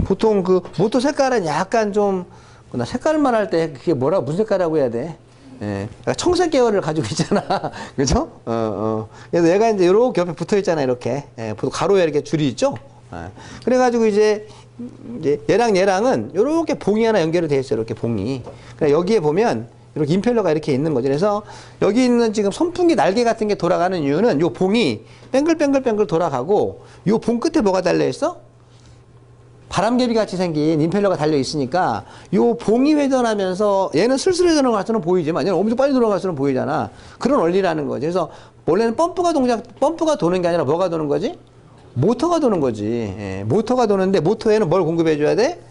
보통 그 모터 색깔은 약간 좀, 나 색깔만 할 때 그게 무슨 색깔이라고 해야 돼? 예. 청색 계열을 가지고 있잖아. 그죠? 그래서 얘가 이제 이렇게 옆에 붙어 있잖아, 이렇게. 예. 보통 가로에 이렇게 줄이 있죠? 예. 그래가지고 이제 얘랑은 이렇게 봉이 하나 연결이 돼 있어요, 이렇게 봉이. 그러니까 여기에 보면 이렇게 임펠러가 이렇게 있는 거죠. 그래서 여기 있는 지금 선풍기 날개 같은 게 돌아가는 이유는 요 봉이 뱅글뱅글 돌아가고 요 봉 끝에 뭐가 달려 있어? 바람개비 같이 생긴 임펠러가 달려 있으니까 요 봉이 회전하면서 얘는 슬슬 회전하는 것 같으면 보이지만 얘는 엄청 빨리 돌아갈 수는 보이잖아. 그런 원리라는 거지. 그래서 원래는 펌프가 도는 게 아니라 뭐가 도는 거지? 모터가 도는 거지. 예, 모터가 도는데 모터에는 뭘 공급해 줘야 돼?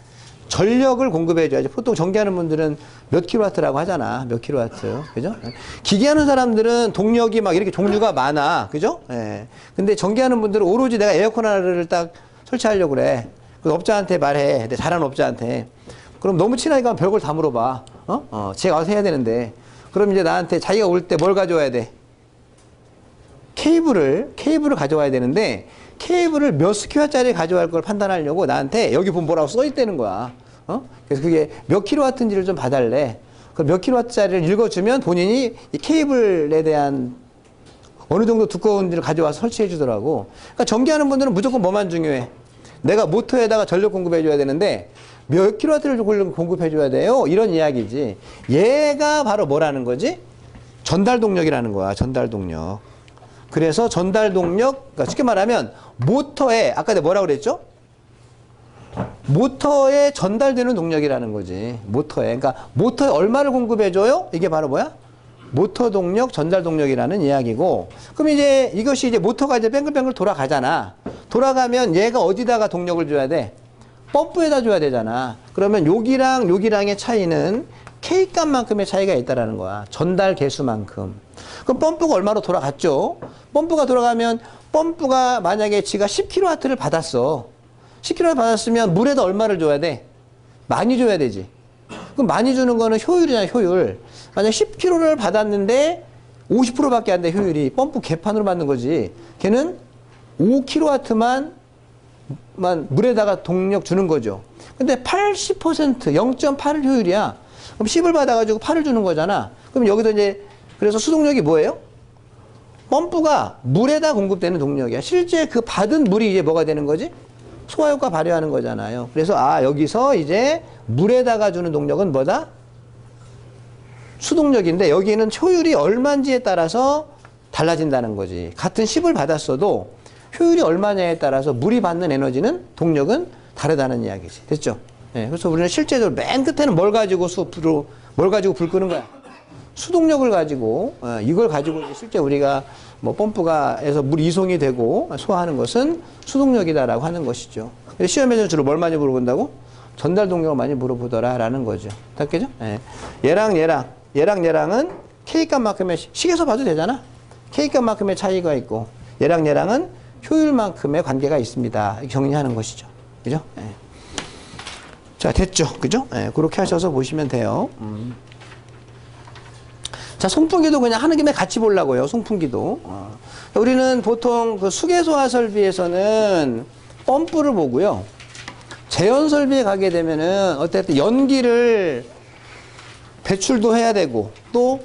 전력을 공급해 줘야지. 보통 전기하는 분들은 몇 킬로와트라고 하잖아. 몇 킬로와트. 그죠? 기계하는 사람들은 동력이 막 이렇게 종류가 많아. 그죠? 예. 근데 전기하는 분들은 오로지 내가 에어컨 하나를 딱 설치하려고 그래. 그 업자한테 말해. 근데 잘하는 업자한테. 그럼 너무 친하니까 별걸 다 물어봐. 제가 와서 해야 되는데. 그럼 이제 나한테 자기가 올 때 뭘 가져와야 돼? 케이블을 가져와야 되는데, 케이블을 몇 스퀘어짜리 가져갈 걸 판단하려고 나한테 여기 보면 뭐라고 써 있다는 거야. 그래서 그게 몇 킬로와트인지를 좀 봐달래. 그럼 몇 킬로와트짜리를 읽어주면 본인이 이 케이블에 대한 어느 정도 두꺼운지를 가져와서 설치해 주더라고. 그러니까 전기하는 분들은 무조건 뭐만 중요해? 내가 모터에다가 전력 공급해 줘야 되는데 몇 킬로와트를 공급해 줘야 돼요? 이런 이야기지. 얘가 바로 뭐라는 거지? 전달 동력이라는 거야. 전달 동력. 그래서 전달 동력, 그러니까 쉽게 말하면 모터에, 아까 내가 뭐라고 그랬죠? 모터에 전달되는 동력이라는 거지. 모터에. 그러니까 모터에 얼마를 공급해 줘요? 이게 바로 뭐야? 모터 동력, 전달 동력이라는 이야기고. 그럼 이제 이것이 이제 모터가 이제 뱅글뱅글 돌아가잖아. 돌아가면 얘가 어디다가 동력을 줘야 돼? 펌프에다 줘야 되잖아. 그러면 여기랑의 차이는 K 값만큼의 차이가 있다라는 거야. 전달 개수만큼. 그럼 펌프가 얼마로 돌아갔죠? 펌프가 돌아가면 펌프가 만약에 지가 10kW를 받았어. 10kW 받았으면 물에다 얼마를 줘야 돼? 많이 줘야 되지. 그럼 많이 주는 거는 효율이잖아, 효율. 만약 10kg를 받았는데 50%밖에 안 돼, 효율이. 펌프 개판으로 받는 거지. 걔는 5kW만 물에다가 동력 주는 거죠. 근데 80%, 0.8을 효율이야. 그럼 10을 받아가지고 8을 주는 거잖아. 그럼 여기도 이제, 그래서 수동력이 뭐예요? 펌프가 물에다 공급되는 동력이야. 실제 그 받은 물이 이제 뭐가 되는 거지? 소화효과 발휘하는 거잖아요. 그래서 여기서 이제 물에다가 주는 동력은 뭐다? 수동력인데 여기는 효율이 얼마인지에 따라서 달라진다는 거지. 같은 10을 받았어도 효율이 얼마냐에 따라서 물이 받는 에너지는 동력은 다르다는 이야기지. 됐죠? 네, 그래서 우리는 실제적으로 맨 끝에는 뭘 가지고 뭘 가지고 불 끄는 거야? 수동력을 가지고, 이걸 가지고 실제 우리가 뭐 펌프가에서 물이 이송이 되고 소화하는 것은 수동력이다라고 하는 것이죠. 시험에서 주로 뭘 많이 물어본다고? 전달 동력을 많이 물어보더라라는 거죠. 됐겠죠? 네. 얘랑은 K값만큼의 식에서 봐도 되잖아. K값만큼의 차이가 있고 얘랑은 효율만큼의 관계가 있습니다. 정리하는 것이죠. 그죠? 네. 자, 됐죠? 그죠? 네, 그렇게 하셔서 보시면 돼요. 자, 송풍기도 그냥 하는 김에 같이 보려고요. 송풍기도. 우리는 보통 그 수계소화 설비에서는 펌프를 보고요. 제연 설비에 가게 되면은 어쨌든 연기를 배출도 해야 되고 또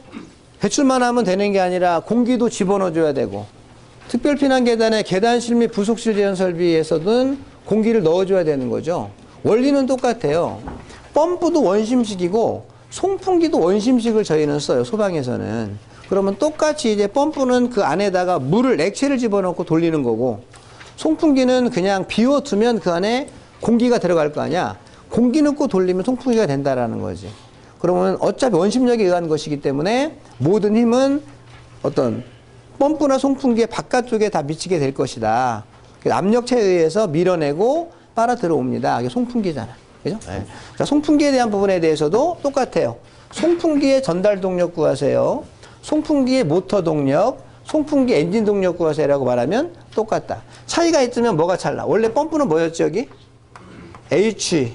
배출만 하면 되는 게 아니라 공기도 집어넣어 줘야 되고 특별피난 계단의 계단실 및 부속실 제연 설비에서는 공기를 넣어 줘야 되는 거죠. 원리는 똑같아요. 펌프도 원심식이고 송풍기도 원심식을 저희는 써요. 소방에서는. 그러면 똑같이 이제 펌프는 그 안에다가 액체를 집어넣고 돌리는 거고 송풍기는 그냥 비워두면 그 안에 공기가 들어갈 거 아니야. 공기 넣고 돌리면 송풍기가 된다라는 거지. 그러면 어차피 원심력에 의한 것이기 때문에 모든 힘은 어떤 펌프나 송풍기의 바깥쪽에 다 미치게 될 것이다. 압력체에 의해서 밀어내고 빨아 들어옵니다. 이게 송풍기잖아. 그죠? 네. 자, 송풍기에 대한 부분에 대해서도 똑같아요. 송풍기의 전달 동력 구하세요. 송풍기의 모터 동력, 송풍기 엔진 동력 구하세요라고 말하면 똑같다. 차이가 있으면 뭐가 찰나? 원래 펌프는 뭐였지, 여기? H,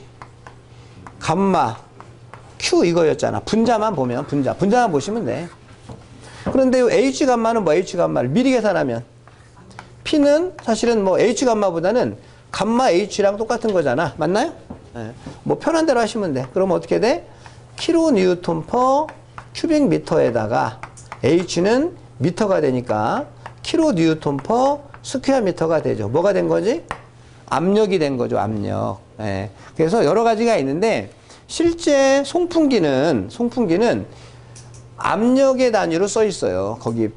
감마, Q 이거였잖아. 분자만 분자만 보시면 돼. 그런데 H 감마는 뭐 H 감마를 미리 계산하면 P는 사실은 뭐 H 감마보다는 감마 H랑 똑같은 거잖아. 맞나요? 네. 뭐 편한 대로 하시면 돼. 그러면 어떻게 돼? 킬로니우턴 퍼 큐빅 미터에다가 H는 미터가 되니까 킬로니우턴 퍼 스퀘어 미터가 되죠. 뭐가 된 거지? 압력이 된 거죠. 압력. 네. 그래서 여러 가지가 있는데 실제 송풍기는 압력의 단위로 써 있어요. 거기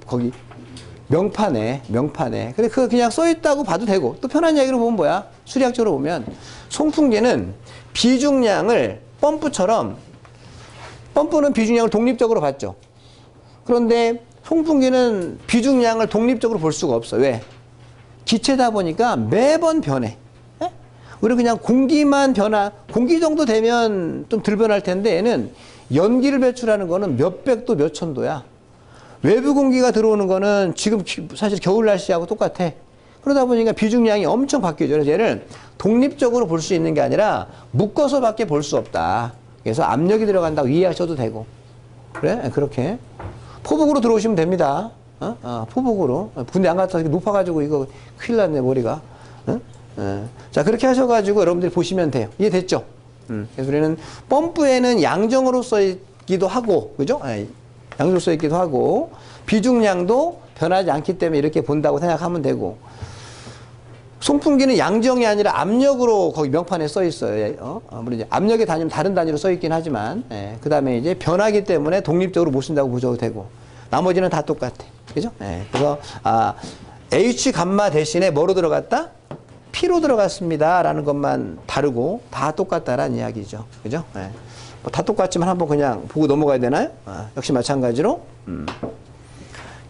명판에. 근데 그거 그냥 써 있다고 봐도 되고 또 편한 이야기로 보면 뭐야? 수리학적으로 보면 송풍기는 비중량을 펌프는 비중량을 독립적으로 봤죠. 그런데 송풍기는 비중량을 독립적으로 볼 수가 없어. 왜? 기체다 보니까 매번 변해. 에? 우리 그냥 공기 정도 되면 좀 덜 변할 텐데 얘는 연기를 배출하는 거는 몇백도 몇천도야. 외부 공기가 들어오는 거는 지금 사실 겨울 날씨하고 똑같아. 그러다 보니까 비중량이 엄청 바뀌죠. 그래서 얘를 독립적으로 볼 수 있는 게 아니라 묶어서밖에 볼 수 없다. 그래서 압력이 들어간다고 이해하셔도 되고. 그래? 그렇게. 포복으로 들어오시면 됩니다. 포복으로. 군대 안 갔다 높아가지고 이거 큰일 났네, 머리가. 자, 그렇게 하셔가지고 여러분들이 보시면 돼요. 이해됐죠? 그래서 우리는 펌프에는 양정으로 써있기도 하고, 그죠? 양정으로 써있기도 하고, 비중량도 변하지 않기 때문에 이렇게 본다고 생각하면 되고, 송풍기는 양정이 아니라 압력으로 거기 명판에 써 있어요. 물론 이제 압력의 단위는 다른 단위로 써 있긴 하지만, 그 다음에 이제 변하기 때문에 독립적으로 못 쓴다고 보셔도 되고, 나머지는 다 똑같아. 그죠? 그래서, H 감마 대신에 뭐로 들어갔다? P로 들어갔습니다. 라는 것만 다르고, 다 똑같다라는 이야기죠. 그죠? 뭐 다 똑같지만 한번 그냥 보고 넘어가야 되나요? 역시 마찬가지로,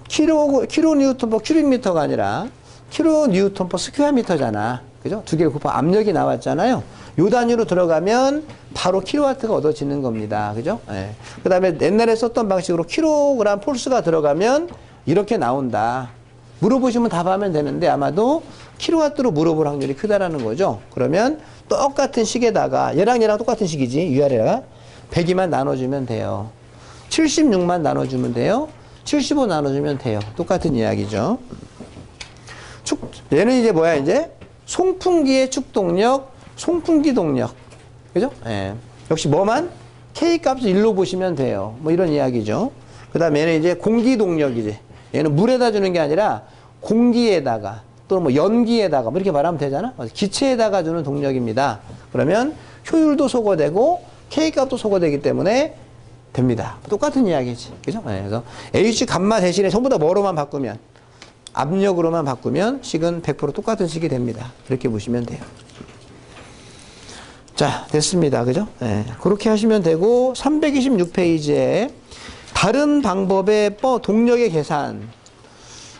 킬로니우턴 퍼 큐빅미터가 아니라, 킬로니우턴 퍼 스퀘어 미터잖아. 그죠? 두 개를 곱하면 압력이 나왔잖아요. 요 단위로 들어가면 바로 킬로와트가 얻어지는 겁니다. 그죠? 그 다음에 옛날에 썼던 방식으로 킬로그램 폴스가 들어가면 이렇게 나온다. 물어보시면 답하면 되는데 아마도 킬로와트로 물어볼 확률이 크다라는 거죠. 그러면 똑같은 식에다가 얘랑 똑같은 식이지. 위아래가 102만 나눠주면 돼요. 76만 나눠주면 돼요. 75 나눠주면 돼요. 똑같은 이야기죠. 얘는 이제 뭐야, 이제? 송풍기의 축동력, 송풍기 동력. 그죠? 역시 뭐만? K 값을 1로 보시면 돼요. 뭐 이런 이야기죠. 그 다음에 얘는 이제 공기 동력이지. 얘는 물에다 주는 게 아니라 공기에다가 또는 뭐 연기에다가 뭐 이렇게 말하면 되잖아. 기체에다가 주는 동력입니다. 그러면 효율도 소거되고 K 값도 소거되기 때문에 됩니다. 똑같은 이야기지. 그죠? 네, 그래서 H 감마 대신에 전부 다 뭐로만 바꾸면, 압력으로만 바꾸면 식은 100% 똑같은 식이 됩니다. 그렇게 보시면 돼요. 자, 됐습니다. 그죠? 네, 그렇게 하시면 되고, 326페이지에 다른 방법의 동력의 계산.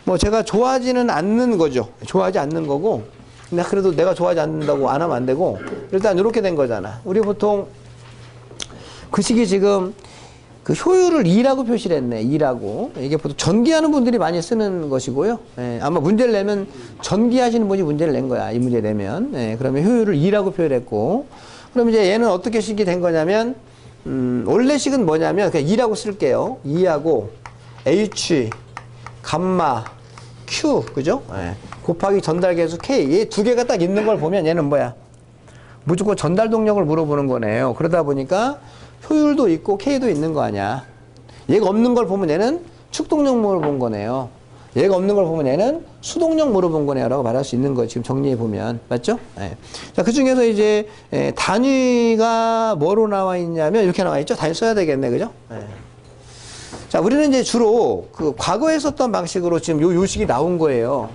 뭐 제가 좋아하지는 않는 거죠. 좋아하지 않는 거고, 근데 그래도 내가 좋아하지 않는다고 안 하면 안 되고, 일단 이렇게 된 거잖아. 우리 보통 그 식이 지금 그 효율을 2라고 표시를 했네. 2라고. 이게 보통 전기하는 분들이 많이 쓰는 것이고요. 예, 아마 문제를 내면 전기하시는 분이 문제를 낸 거야. 이 문제 내면. 예, 그러면 효율을 2라고 표현했고, 그럼 이제 얘는 어떻게 식이 된 거냐면, 원래 식은 뭐냐면, 그냥 2라고 쓸게요. 2하고 H, 감마, Q, 그죠? 예, 곱하기 전달계수 K. 얘 두 개가 딱 있는 걸 보면 얘는 뭐야? 무조건 전달 동력을 물어보는 거네요. 그러다 보니까 효율도 있고 K도 있는 거 아니야. 얘가 없는 걸 보면 얘는 축동력 물어본 거네요. 얘가 없는 걸 보면 얘는 수동력 물어본 거네요. 라고 말할 수 있는 거예요. 지금 정리해 보면. 맞죠? 네. 자, 그 중에서 이제, 단위가 뭐로 나와 있냐면 이렇게 나와 있죠? 단위 써야 되겠네. 그죠? 네. 자, 우리는 이제 주로 그 과거에 썼던 방식으로 지금 요 식이 나온 거예요.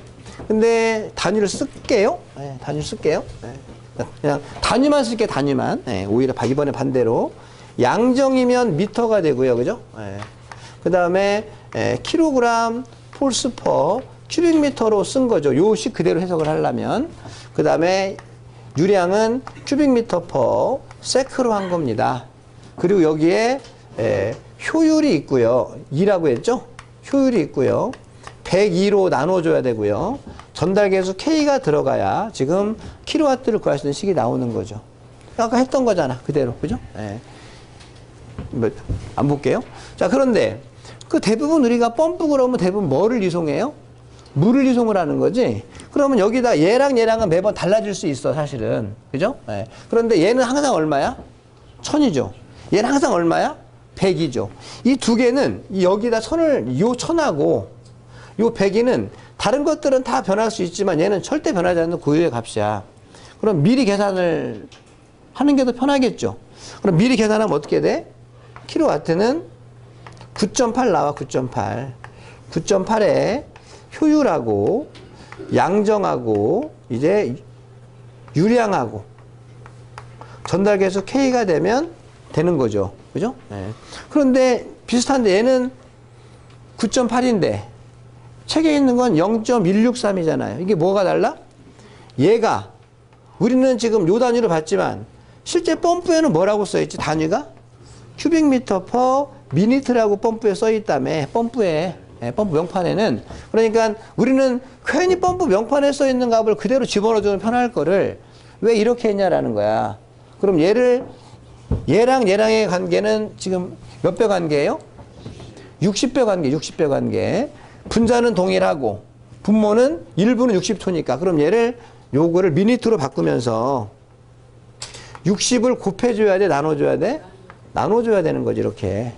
근데 단위를 쓸게요. 네, 단위를 쓸게요. 네. 그냥 단위만 쓸게요. 단위만. 네, 오히려 이번에 반대로. 양정이면 미터가 되고요. 그죠? 네. 그 다음에 킬로그램 폴스 퍼 큐빅미터로 쓴 거죠. 요 식 그대로 해석을 하려면. 그 다음에 유량은 큐빅미터 퍼 세크로 한 겁니다. 그리고 여기에 효율이 있고요. 2라고 했죠? 효율이 있고요. 102로 나눠줘야 되고요. 전달계수 K가 들어가야 지금 킬로와트를 구할 수 있는 식이 나오는 거죠. 아까 했던 거잖아. 그대로. 그죠? 네. 안 볼게요. 자, 그런데 그 대부분 우리가 펌프 그러면 대부분 뭐를 이송해요? 물을 이송을 하는 거지. 그러면 여기다 얘랑 얘랑은 매번 달라질 수 있어, 사실은. 그죠? 네. 그런데 얘는 항상 얼마야? 1000이죠. 얘는 항상 얼마야? 100이죠. 이 두 개는 여기다 요 1000하고 요 100이는 다른 것들은 다 변할 수 있지만 얘는 절대 변하지 않는 고유의 값이야. 그럼 미리 계산을 하는 게 더 편하겠죠. 그럼 미리 계산하면 어떻게 돼? 킬로와트는 9.8 나와. 9.8. 9.8에 효율하고 양정하고 이제 유량하고 전달계수 K가 되면 되는 거죠. 그죠? 네. 그런데 비슷한데 얘는 9.8인데 책에 있는 건 0.163이잖아요. 이게 뭐가 달라? 얘가 우리는 지금 요 단위로 봤지만 실제 펌프에는 뭐라고 써있지? 단위가? 큐빅미터 퍼 미니트라고 펌프에 써있다며. 펌프에. 펌프 명판에는. 그러니까 우리는 괜히 펌프 명판에 써있는 값을 그대로 집어넣어주면 편할 거를 왜 이렇게 했냐라는 거야. 그럼 얘랑 얘랑의 관계는 지금 몇 배 관계예요? 60배 관계. 60배 관계. 분자는 동일하고 분모는 1분은 60초니까. 그럼 얘를 요거를 미니트로 바꾸면서 60을 곱해줘야 돼? 나눠줘야 돼? 나눠줘야 되는 거지, 이렇게.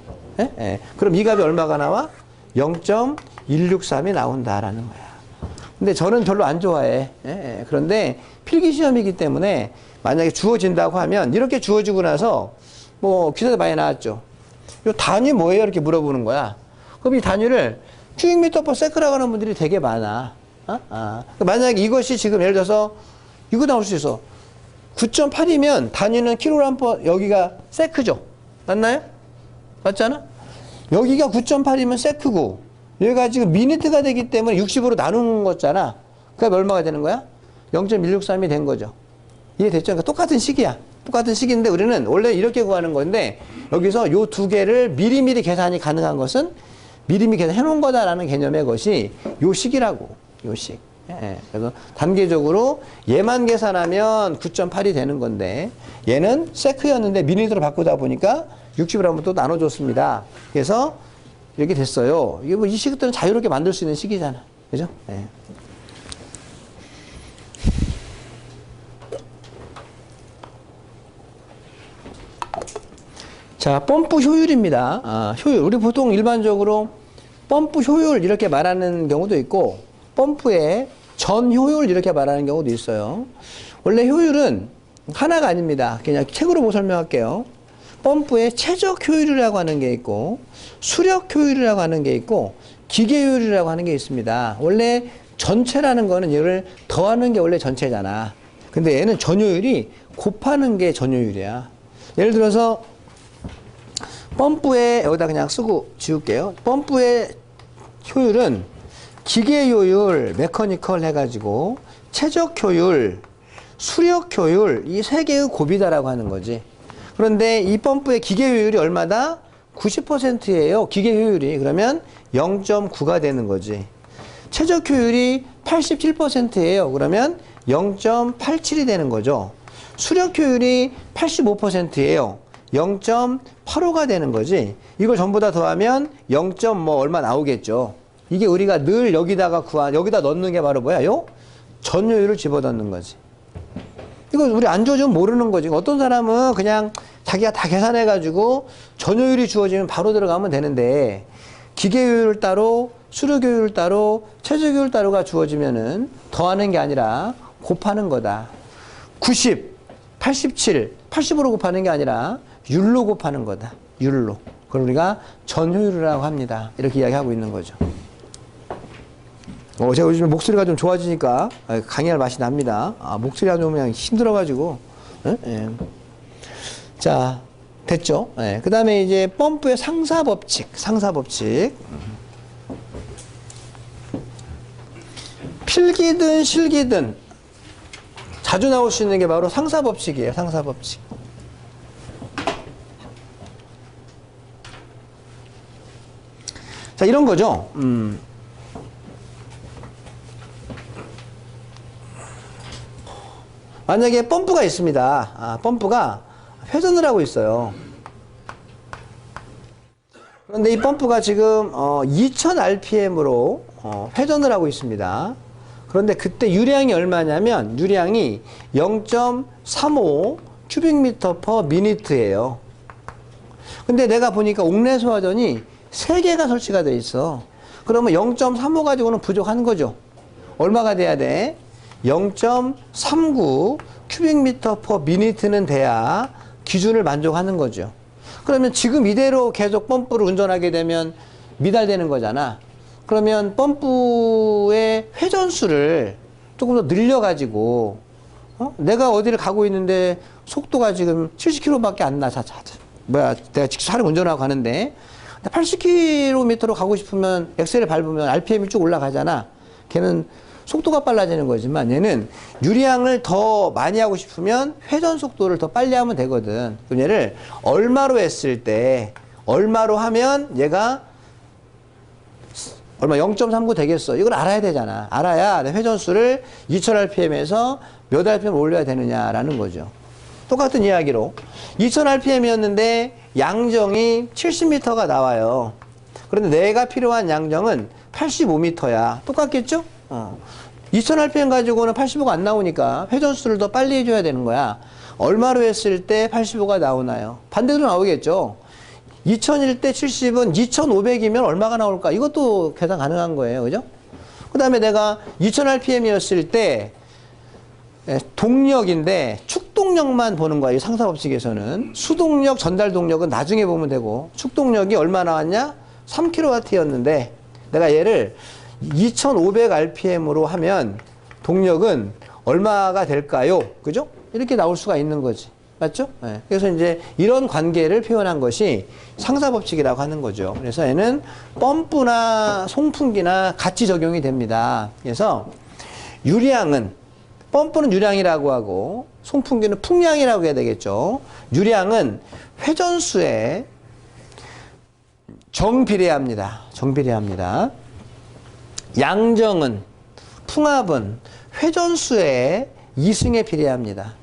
그럼 이 값이 얼마가 나와? 0.163이 나온다라는 거야. 근데 저는 별로 안 좋아해. 그런데 필기시험이기 때문에 만약에 주어진다고 하면 이렇게 주어지고 나서 뭐 기사도 많이 나왔죠. 이 단위 뭐예요? 이렇게 물어보는 거야. 그럼 이 단위를 큐빅미터 퍼 세크라고 하는 분들이 되게 많아. 만약에 이것이 지금 예를 들어서 이거 나올 수 있어. 9.8이면 단위는 킬로그램 퍼 여기가 세크죠. 맞나요? 맞잖아? 여기가 9.8이면 세크고 여기가 지금 미니트가 되기 때문에 60으로 나누는 거잖아. 그럼 얼마가 되는 거야? 0.163이 된 거죠. 이해됐죠? 그러니까 똑같은 식이야. 똑같은 식인데 우리는 원래 이렇게 구하는 건데 여기서 요 두 개를 미리미리 계산이 가능한 것은 미리미리 계산해 놓은 거다라는 개념의 것이 요 식이라고. 요 식. 그래서 단계적으로 얘만 계산하면 9.8이 되는 건데 얘는 세크였는데 미니트로 바꾸다 보니까 60을 한번 또 나눠줬습니다. 그래서 이렇게 됐어요. 이게 뭐 이 식들은 자유롭게 만들 수 있는 식이잖아. 그죠? 네. 자, 펌프 효율입니다. 효율. 우리 보통 일반적으로 펌프 효율 이렇게 말하는 경우도 있고 펌프의 전 효율 이렇게 말하는 경우도 있어요. 원래 효율은 하나가 아닙니다. 그냥 책으로 설명할게요. 펌프의 최적 효율이라고 하는 게 있고, 수력 효율이라고 하는 게 있고, 기계 효율이라고 하는 게 있습니다. 원래 전체라는 거는 얘를 더하는 게 원래 전체잖아. 근데 얘는 전효율이 곱하는 게 전효율이야. 예를 들어서 펌프에 여기다 그냥 쓰고 지울게요. 펌프의 효율은 기계 효율, 메커니컬 해가지고 최적 효율, 수력 효율 이 세 개의 곱이다라고 하는 거지. 그런데 이 펌프의 기계 효율이 얼마다? 90%예요. 기계 효율이. 그러면 0.9가 되는 거지. 최적 효율이 87%예요. 그러면 0.87이 되는 거죠. 수력 효율이 85%예요. 0.85가 되는 거지. 이걸 전부 다 더하면 0. 뭐 얼마 나오겠죠. 이게 우리가 늘 여기다가 여기다 넣는 게 바로 뭐야? 요 전효율을 집어넣는 거지. 이거 우리 안 주어지면 모르는 거지. 어떤 사람은 그냥 자기가 다 계산해가지고 전효율이 주어지면 바로 들어가면 되는데, 기계효율 따로, 수력효율 따로, 최적효율 따로가 주어지면은 더하는 게 아니라 곱하는 거다. 90, 87, 80으로 곱하는 게 아니라 율로 곱하는 거다. 율로. 그걸 우리가 전효율이라고 합니다. 이렇게 이야기하고 있는 거죠. 제가 요즘에 목소리가 좀 좋아지니까 강의할 맛이 납니다. 목소리가 좀 그냥 힘들어가지고. 예. 자, 됐죠? 예. 그 다음에 이제 펌프의 상사법칙. 필기든 실기든 자주 나올 수 있는 게 바로 상사법칙이에요. 상사법칙. 자, 이런 거죠. 만약에 펌프가 있습니다. 펌프가 회전을 하고 있어요. 그런데 이 펌프가 지금 2000rpm으로 회전을 하고 있습니다. 그런데 그때 유량이 얼마냐면 유량이 0.35 큐빅미터 퍼 미니트예요. 근데 내가 보니까 옥내 소화전이 3개가 설치가 돼 있어. 그러면 0.35 가지고는 부족한 거죠. 얼마가 돼야 돼? 0.39 큐빅미터 퍼 미니트는 돼야 기준을 만족하는 거죠. 그러면 지금 이대로 계속 펌프를 운전하게 되면 미달되는 거잖아. 그러면 펌프의 회전수를 조금 더 늘려가지고, 내가 어디를 가고 있는데 속도가 지금 70km밖에 안 나. 내가 직접 차를 운전하고 가는데 80km로 가고 싶으면 엑셀을 밟으면 RPM이 쭉 올라가잖아. 걔는 속도가 빨라지는 거지만 얘는 유량을 더 많이 하고 싶으면 회전 속도를 더 빨리 하면 되거든. 그럼 얘를 얼마로 했을 때, 얼마로 하면 얘가 얼마 0.39 되겠어. 이걸 알아야 되잖아. 알아야 내 회전수를 2000rpm에서 몇 rpm 올려야 되느냐라는 거죠. 똑같은 이야기로 2000rpm이었는데 양정이 70m가 나와요. 그런데 내가 필요한 양정은 85m야. 똑같겠죠? 2000rpm 가지고는 85가 안 나오니까 회전수를 더 빨리 해줘야 되는 거야. 얼마로 했을 때 85가 나오나요? 반대로 나오겠죠. 2000일 때 70은 2500이면 얼마가 나올까? 이것도 계산 가능한 거예요. 그죠? 그 다음에 내가 2000rpm이었을 때 동력인데 축동력만 보는 거야. 이 상사법칙에서는. 수동력, 전달동력은 나중에 보면 되고, 축동력이 얼마 나왔냐? 3kW였는데 내가 얘를 2500rpm으로 하면 동력은 얼마가 될까요? 그죠? 이렇게 나올 수가 있는 거지. 맞죠? 네. 그래서 이제 이런 관계를 표현한 것이 상사법칙이라고 하는 거죠. 그래서 얘는 펌프나 송풍기나 같이 적용이 됩니다. 그래서 유량은, 펌프는 유량이라고 하고 송풍기는 풍량이라고 해야 되겠죠. 유량은 회전수에 정비례합니다. 정비례합니다. 양정은, 풍압은 회전수의 2승에 비례합니다.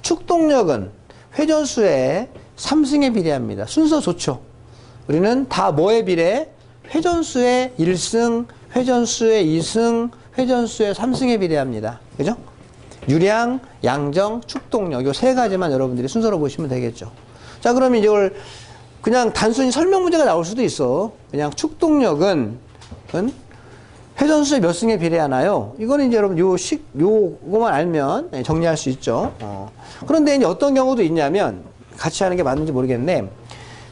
축동력은 회전수의 3승에 비례합니다. 순서 좋죠. 우리는 다 뭐에 비례? 회전수의 1승, 회전수의 2승, 회전수의 3승에 비례합니다. 그죠? 유량, 양정, 축동력 요 세 가지만 여러분들이 순서로 보시면 되겠죠. 자, 그러면 이걸 그냥 단순히 설명 문제가 나올 수도 있어. 그냥 축동력은 회전수의 몇 승에 비례하나요? 이거는 이제 여러분 요거만 알면 정리할 수 있죠. 그런데 이제 어떤 경우도 있냐면, 같이 하는 게 맞는지 모르겠는데,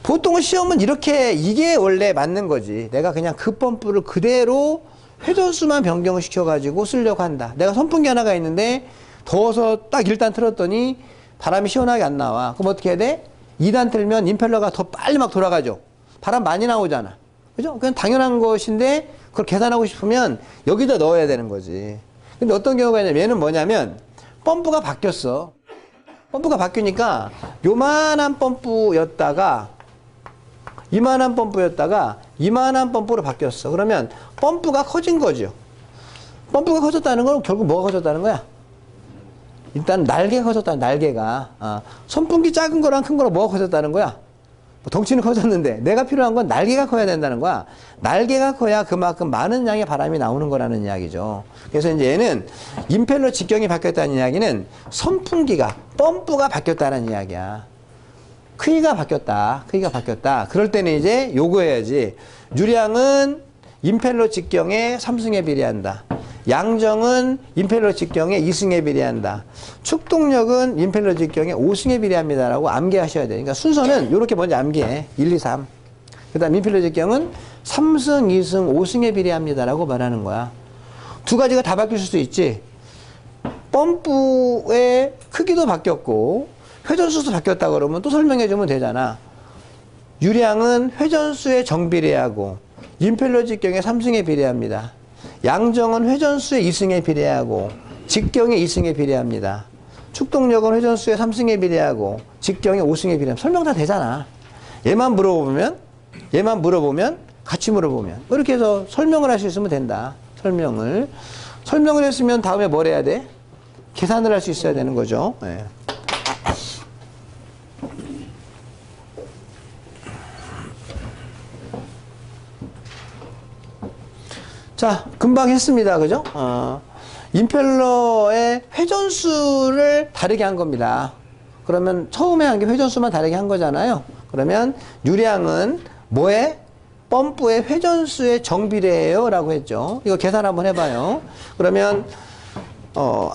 보통은 시험은 이렇게, 이게 원래 맞는 거지. 내가 그냥 그 펌프를 그대로 회전수만 변경을 시켜가지고 쓰려고 한다. 내가 선풍기 하나가 있는데 더워서 딱 1단 틀었더니 바람이 시원하게 안 나와. 그럼 어떻게 해야 돼? 2단 틀면 임펠러가 더 빨리 막 돌아가죠. 바람 많이 나오잖아. 그죠? 그냥 당연한 것인데 그걸 계산하고 싶으면 여기다 넣어야 되는 거지. 근데 어떤 경우가 있냐면 얘는 뭐냐면 펌프가 바뀌었어. 펌프가 바뀌니까 요만한 펌프였다가 이만한 펌프로 바뀌었어. 그러면 펌프가 커진 거죠. 펌프가 커졌다는 건 결국 뭐가 커졌다는 거야? 일단 날개가 커졌다. 날개가. 선풍기 작은 거랑 큰 거랑 뭐가 커졌다는 거야? 덩치는 커졌는데 내가 필요한 건 날개가 커야 된다는 거야. 날개가 커야 그만큼 많은 양의 바람이 나오는 거라는 이야기죠. 그래서 이제 얘는 임펠러 직경이 바뀌었다는 이야기는 선풍기가, 펌프가 바뀌었다는 이야기야. 크기가 바뀌었다. 그럴 때는 이제 요거 해야지. 유량은 임펠러 직경의 3승에 비례한다. 양정은 임펠러 직경의 2승에 비례한다. 축동력은 임펠러 직경의 5승에 비례합니다라고 암기하셔야 돼. 그러니까 순서는 이렇게 먼저 암기해. 1, 2, 3. 그 다음 임펠러 직경은 3승, 2승, 5승에 비례합니다라고 말하는 거야. 두 가지가 다 바뀔 수도 있지. 펌프의 크기도 바뀌었고 회전수도 바뀌었다 그러면 또 설명해 주면 되잖아. 유량은 회전수에 정비례하고 임펠러 직경의 3승에 비례합니다. 양정은 회전수의 2승에 비례하고 직경의 2승에 비례합니다. 축동력은 회전수의 3승에 비례하고 직경의 5승에 비례합니다. 설명 다 되잖아. 얘만 물어보면 같이 물어보면 이렇게 해서 설명을 할 수 있으면 된다. 설명을 했으면 다음에 뭘 해야 돼? 계산을 할 수 있어야 되는 거죠. 네. 자, 금방 했습니다. 그죠? 임펠러의 회전수를 다르게 한 겁니다. 그러면 처음에 한 게 회전수만 다르게 한 거잖아요. 그러면 유량은 뭐에? 펌프의 회전수의 정비례예요 라고 했죠. 이거 계산 한번 해봐요. 그러면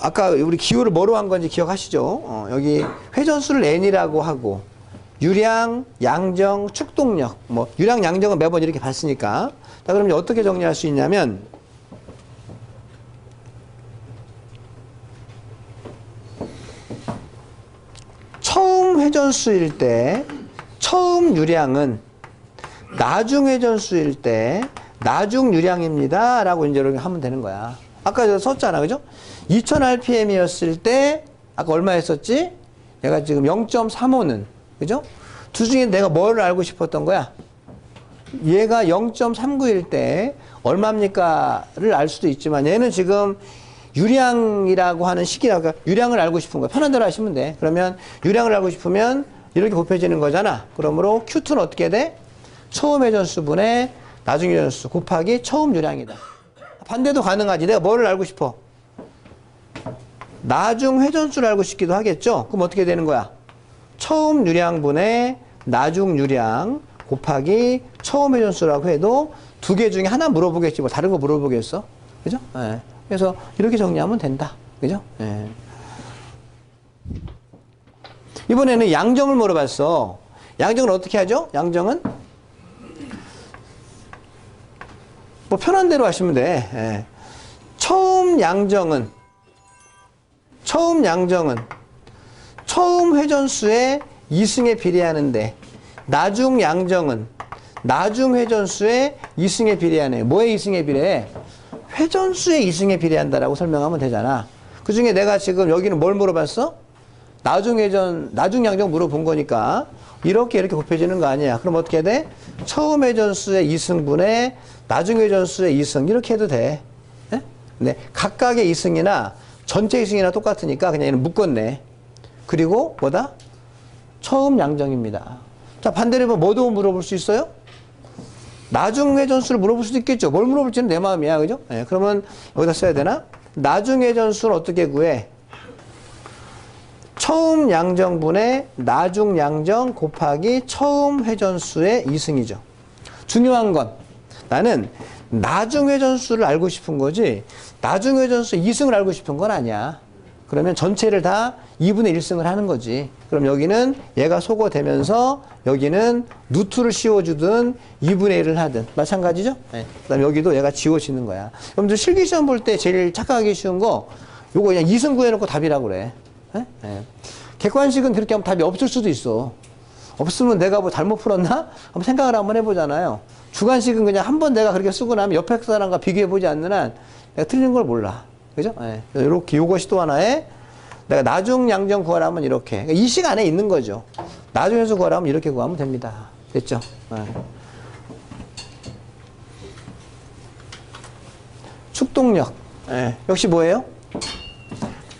아까 우리 기호를 뭐로 한 건지 기억하시죠? 여기 회전수를 N이라고 하고 유량, 양정, 축동력, 뭐 유량, 양정은 매번 이렇게 봤으니까. 자, 그럼 어떻게 정리할 수 있냐면 처음 회전수일 때 처음 유량은 나중 회전수일 때 나중 유량입니다 라고 이제 이렇게 하면 되는 거야. 아까 저 썼잖아. 그죠? 2000rpm이었을 때 아까 얼마 했었지? 내가 지금 0.35는 그죠? 두 중에 내가 뭘 알고 싶었던 거야? 얘가 0.39일 때 얼마입니까를 알 수도 있지만 얘는 지금 유량이라고 하는 시기라고 유량을 알고 싶은 거야. 편한 대로 하시면 돼. 그러면 유량을 알고 싶으면 이렇게 곱해지는 거잖아. 그러므로 Q2는 어떻게 돼? 처음 회전수분의 나중 회전수 곱하기 처음 유량이다. 반대도 가능하지. 내가 뭐를 알고 싶어? 나중 회전수를 알고 싶기도 하겠죠. 그럼 어떻게 되는 거야? 처음 유량분의 나중 유량 곱하기 처음 회전수라고 해도 두 개 중에 하나 물어보겠지. 뭐 다른 거 물어보겠어? 그죠? 네. 그래서 이렇게 정리하면 된다. 그죠? 네. 이번에는 양정을 물어봤어. 양정은 어떻게 하죠? 양정은 뭐 편한 대로 하시면 돼. 예. 처음 양정은 처음 회전수의 2승에 비례하는데 나중 양정은 나중 회전수의 2승에 비례하네. 뭐의 2승에 비례해? 회전수의 2승에 비례한다라고 설명하면 되잖아. 그 중에 내가 지금 여기는 뭘 물어봤어? 나중 양정 물어본 거니까 이렇게 곱해지는 거 아니야. 그럼 어떻게 돼? 처음 회전수의 2승분의 나중 회전수의 2승 이렇게 해도 돼. 네? 네. 각각의 2승이나 전체 2승이나 똑같으니까 그냥 얘는 묶었네. 그리고 뭐다? 처음 양정입니다. 자, 반대로 뭐도 물어볼 수 있어요? 나중 회전수를 물어볼 수도 있겠죠. 뭘 물어볼지는 내 마음이야. 그죠? 네, 그러면 여기다 써야 되나? 나중 회전수를 어떻게 구해? 처음 양정분의 나중 양정 곱하기 처음 회전수의 2승이죠. 중요한 건 나는 나중 회전수를 알고 싶은 거지 나중 회전수 2승을 알고 싶은 건 아니야. 그러면 전체를 다 2분의 1승을 하는 거지. 그럼 여기는 얘가 소거되면서 여기는 루트를 씌워주든 2분의 1을 하든 마찬가지죠? 네. 그 다음에 여기도 얘가 지워지는 거야. 여러분들 실기시험 볼 때 제일 착각하기 쉬운 거 요거 그냥 2승 구해놓고 답이라고 그래. 네? 네. 객관식은 그렇게 하면 답이 없을 수도 있어. 없으면 내가 뭐 잘못 풀었나? 한번 생각을 한번 해보잖아요. 주관식은 그냥 한번 내가 그렇게 쓰고 나면 옆에 사람과 비교해보지 않는 한 내가 틀린 걸 몰라. 그죠? 네. 이렇게 요것이 또 하나의 내가 나중 양정 구하라면 이렇게. 그러니까 이 시간에 있는 거죠. 나중에서 구하라면 이렇게 구하면 됩니다. 됐죠? 네. 축동력. 네. 역시 뭐예요?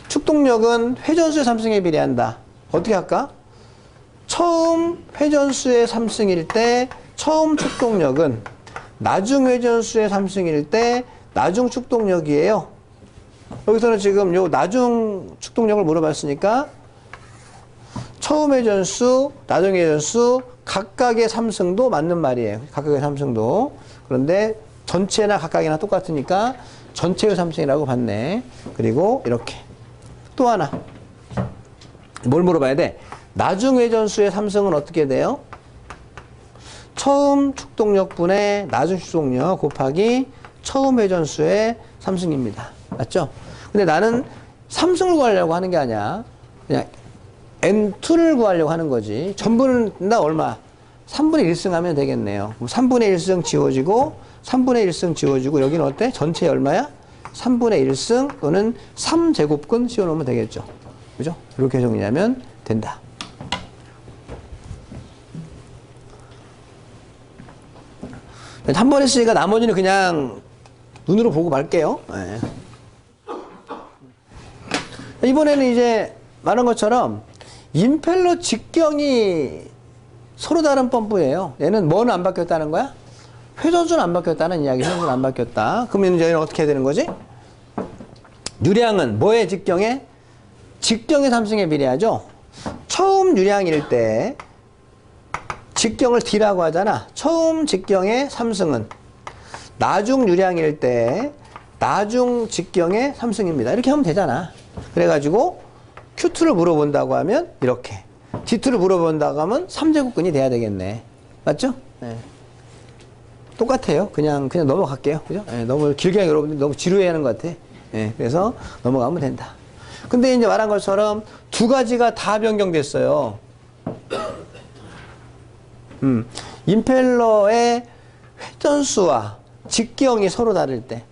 축동력은 회전수의 3승에 비례한다. 어떻게 할까? 처음 회전수의 3승일 때 처음 축동력은 나중 회전수의 3승일 때 나중 축동력이에요. 여기서는 지금 요 나중 축동력을 물어봤으니까 처음 회전수, 나중 회전수 각각의 3승도 맞는 말이에요. 각각의 3승도. 그런데 전체나 각각이나 똑같으니까 전체의 3승이라고 봤네. 그리고 이렇게 또 하나 뭘 물어봐야 돼? 나중 회전수의 3승은 어떻게 돼요? 처음 축동력분의 나중 축동력 곱하기 처음 회전수의 3승입니다. 맞죠? 근데 나는 3승을 구하려고 하는 게 아니야. 그냥 N2를 구하려고 하는 거지. 전부는 나 얼마? 3분의 1승 하면 되겠네요. 3분의 1승 지워지고 3분의 1승 지워지고 여기는 어때? 전체 얼마야? 3분의 1승 또는 3제곱근 씌워놓으면 되겠죠. 그죠? 이렇게 정리하면 된다. 한 번 했으니까 나머지는 그냥 눈으로 보고 말게요. 네. 이번에는 이제 말한 것처럼 임펠러 직경이 서로 다른 펌프예요. 얘는 뭐는 안 바뀌었다는 거야? 회전수는 안 바뀌었다는 이야기. 회전수는 안 바뀌었다. 그러면 이제 어떻게 해야 되는 거지? 유량은 뭐의 직경에? 직경의 3승에 비례하죠. 처음 유량일 때 직경을 D라고 하잖아. 처음 직경의 3승은 나중 유량일 때 나중 직경의 3승입니다. 이렇게 하면 되잖아. 그래가지고 Q2를 물어본다고 하면 이렇게, D2를 물어본다고 하면 3제곱근이 돼야 되겠네. 맞죠? 네. 똑같아요. 그냥 넘어갈게요. 그죠? 네, 너무 길게 여러분들 너무 지루해하는 것 같아. 네, 그래서 넘어가면 된다. 근데 이제 말한 것처럼 두 가지가 다 변경됐어요. 임펠러의 회전수와 직경이 서로 다를 때.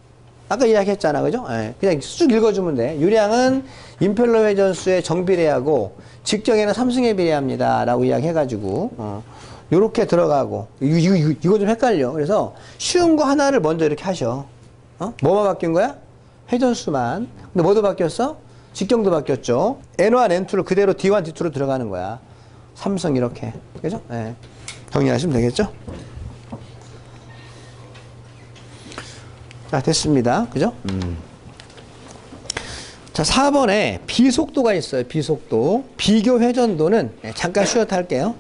아까 이야기했잖아. 그죠? 네, 그냥 쭉 읽어주면 돼. 유량은 임펠러 회전수에 정비례하고 직경에는 3승에 비례합니다. 라고 이야기해가지고, 요렇게 들어가고. 이거 좀 헷갈려. 그래서 쉬운 거 하나를 먼저 이렇게 하셔. 뭐만 바뀐 거야? 회전수만. 근데 뭐도 바뀌었어? 직경도 바뀌었죠. N1, N2를 그대로 D1, D2로 들어가는 거야. 3승 이렇게. 그죠? 네. 정리하시면 되겠죠? 자, 됐습니다. 그죠? 자, 4번에 비속도가 있어요. 비속도. 비교 회전도는 잠깐 쉬었다 할게요.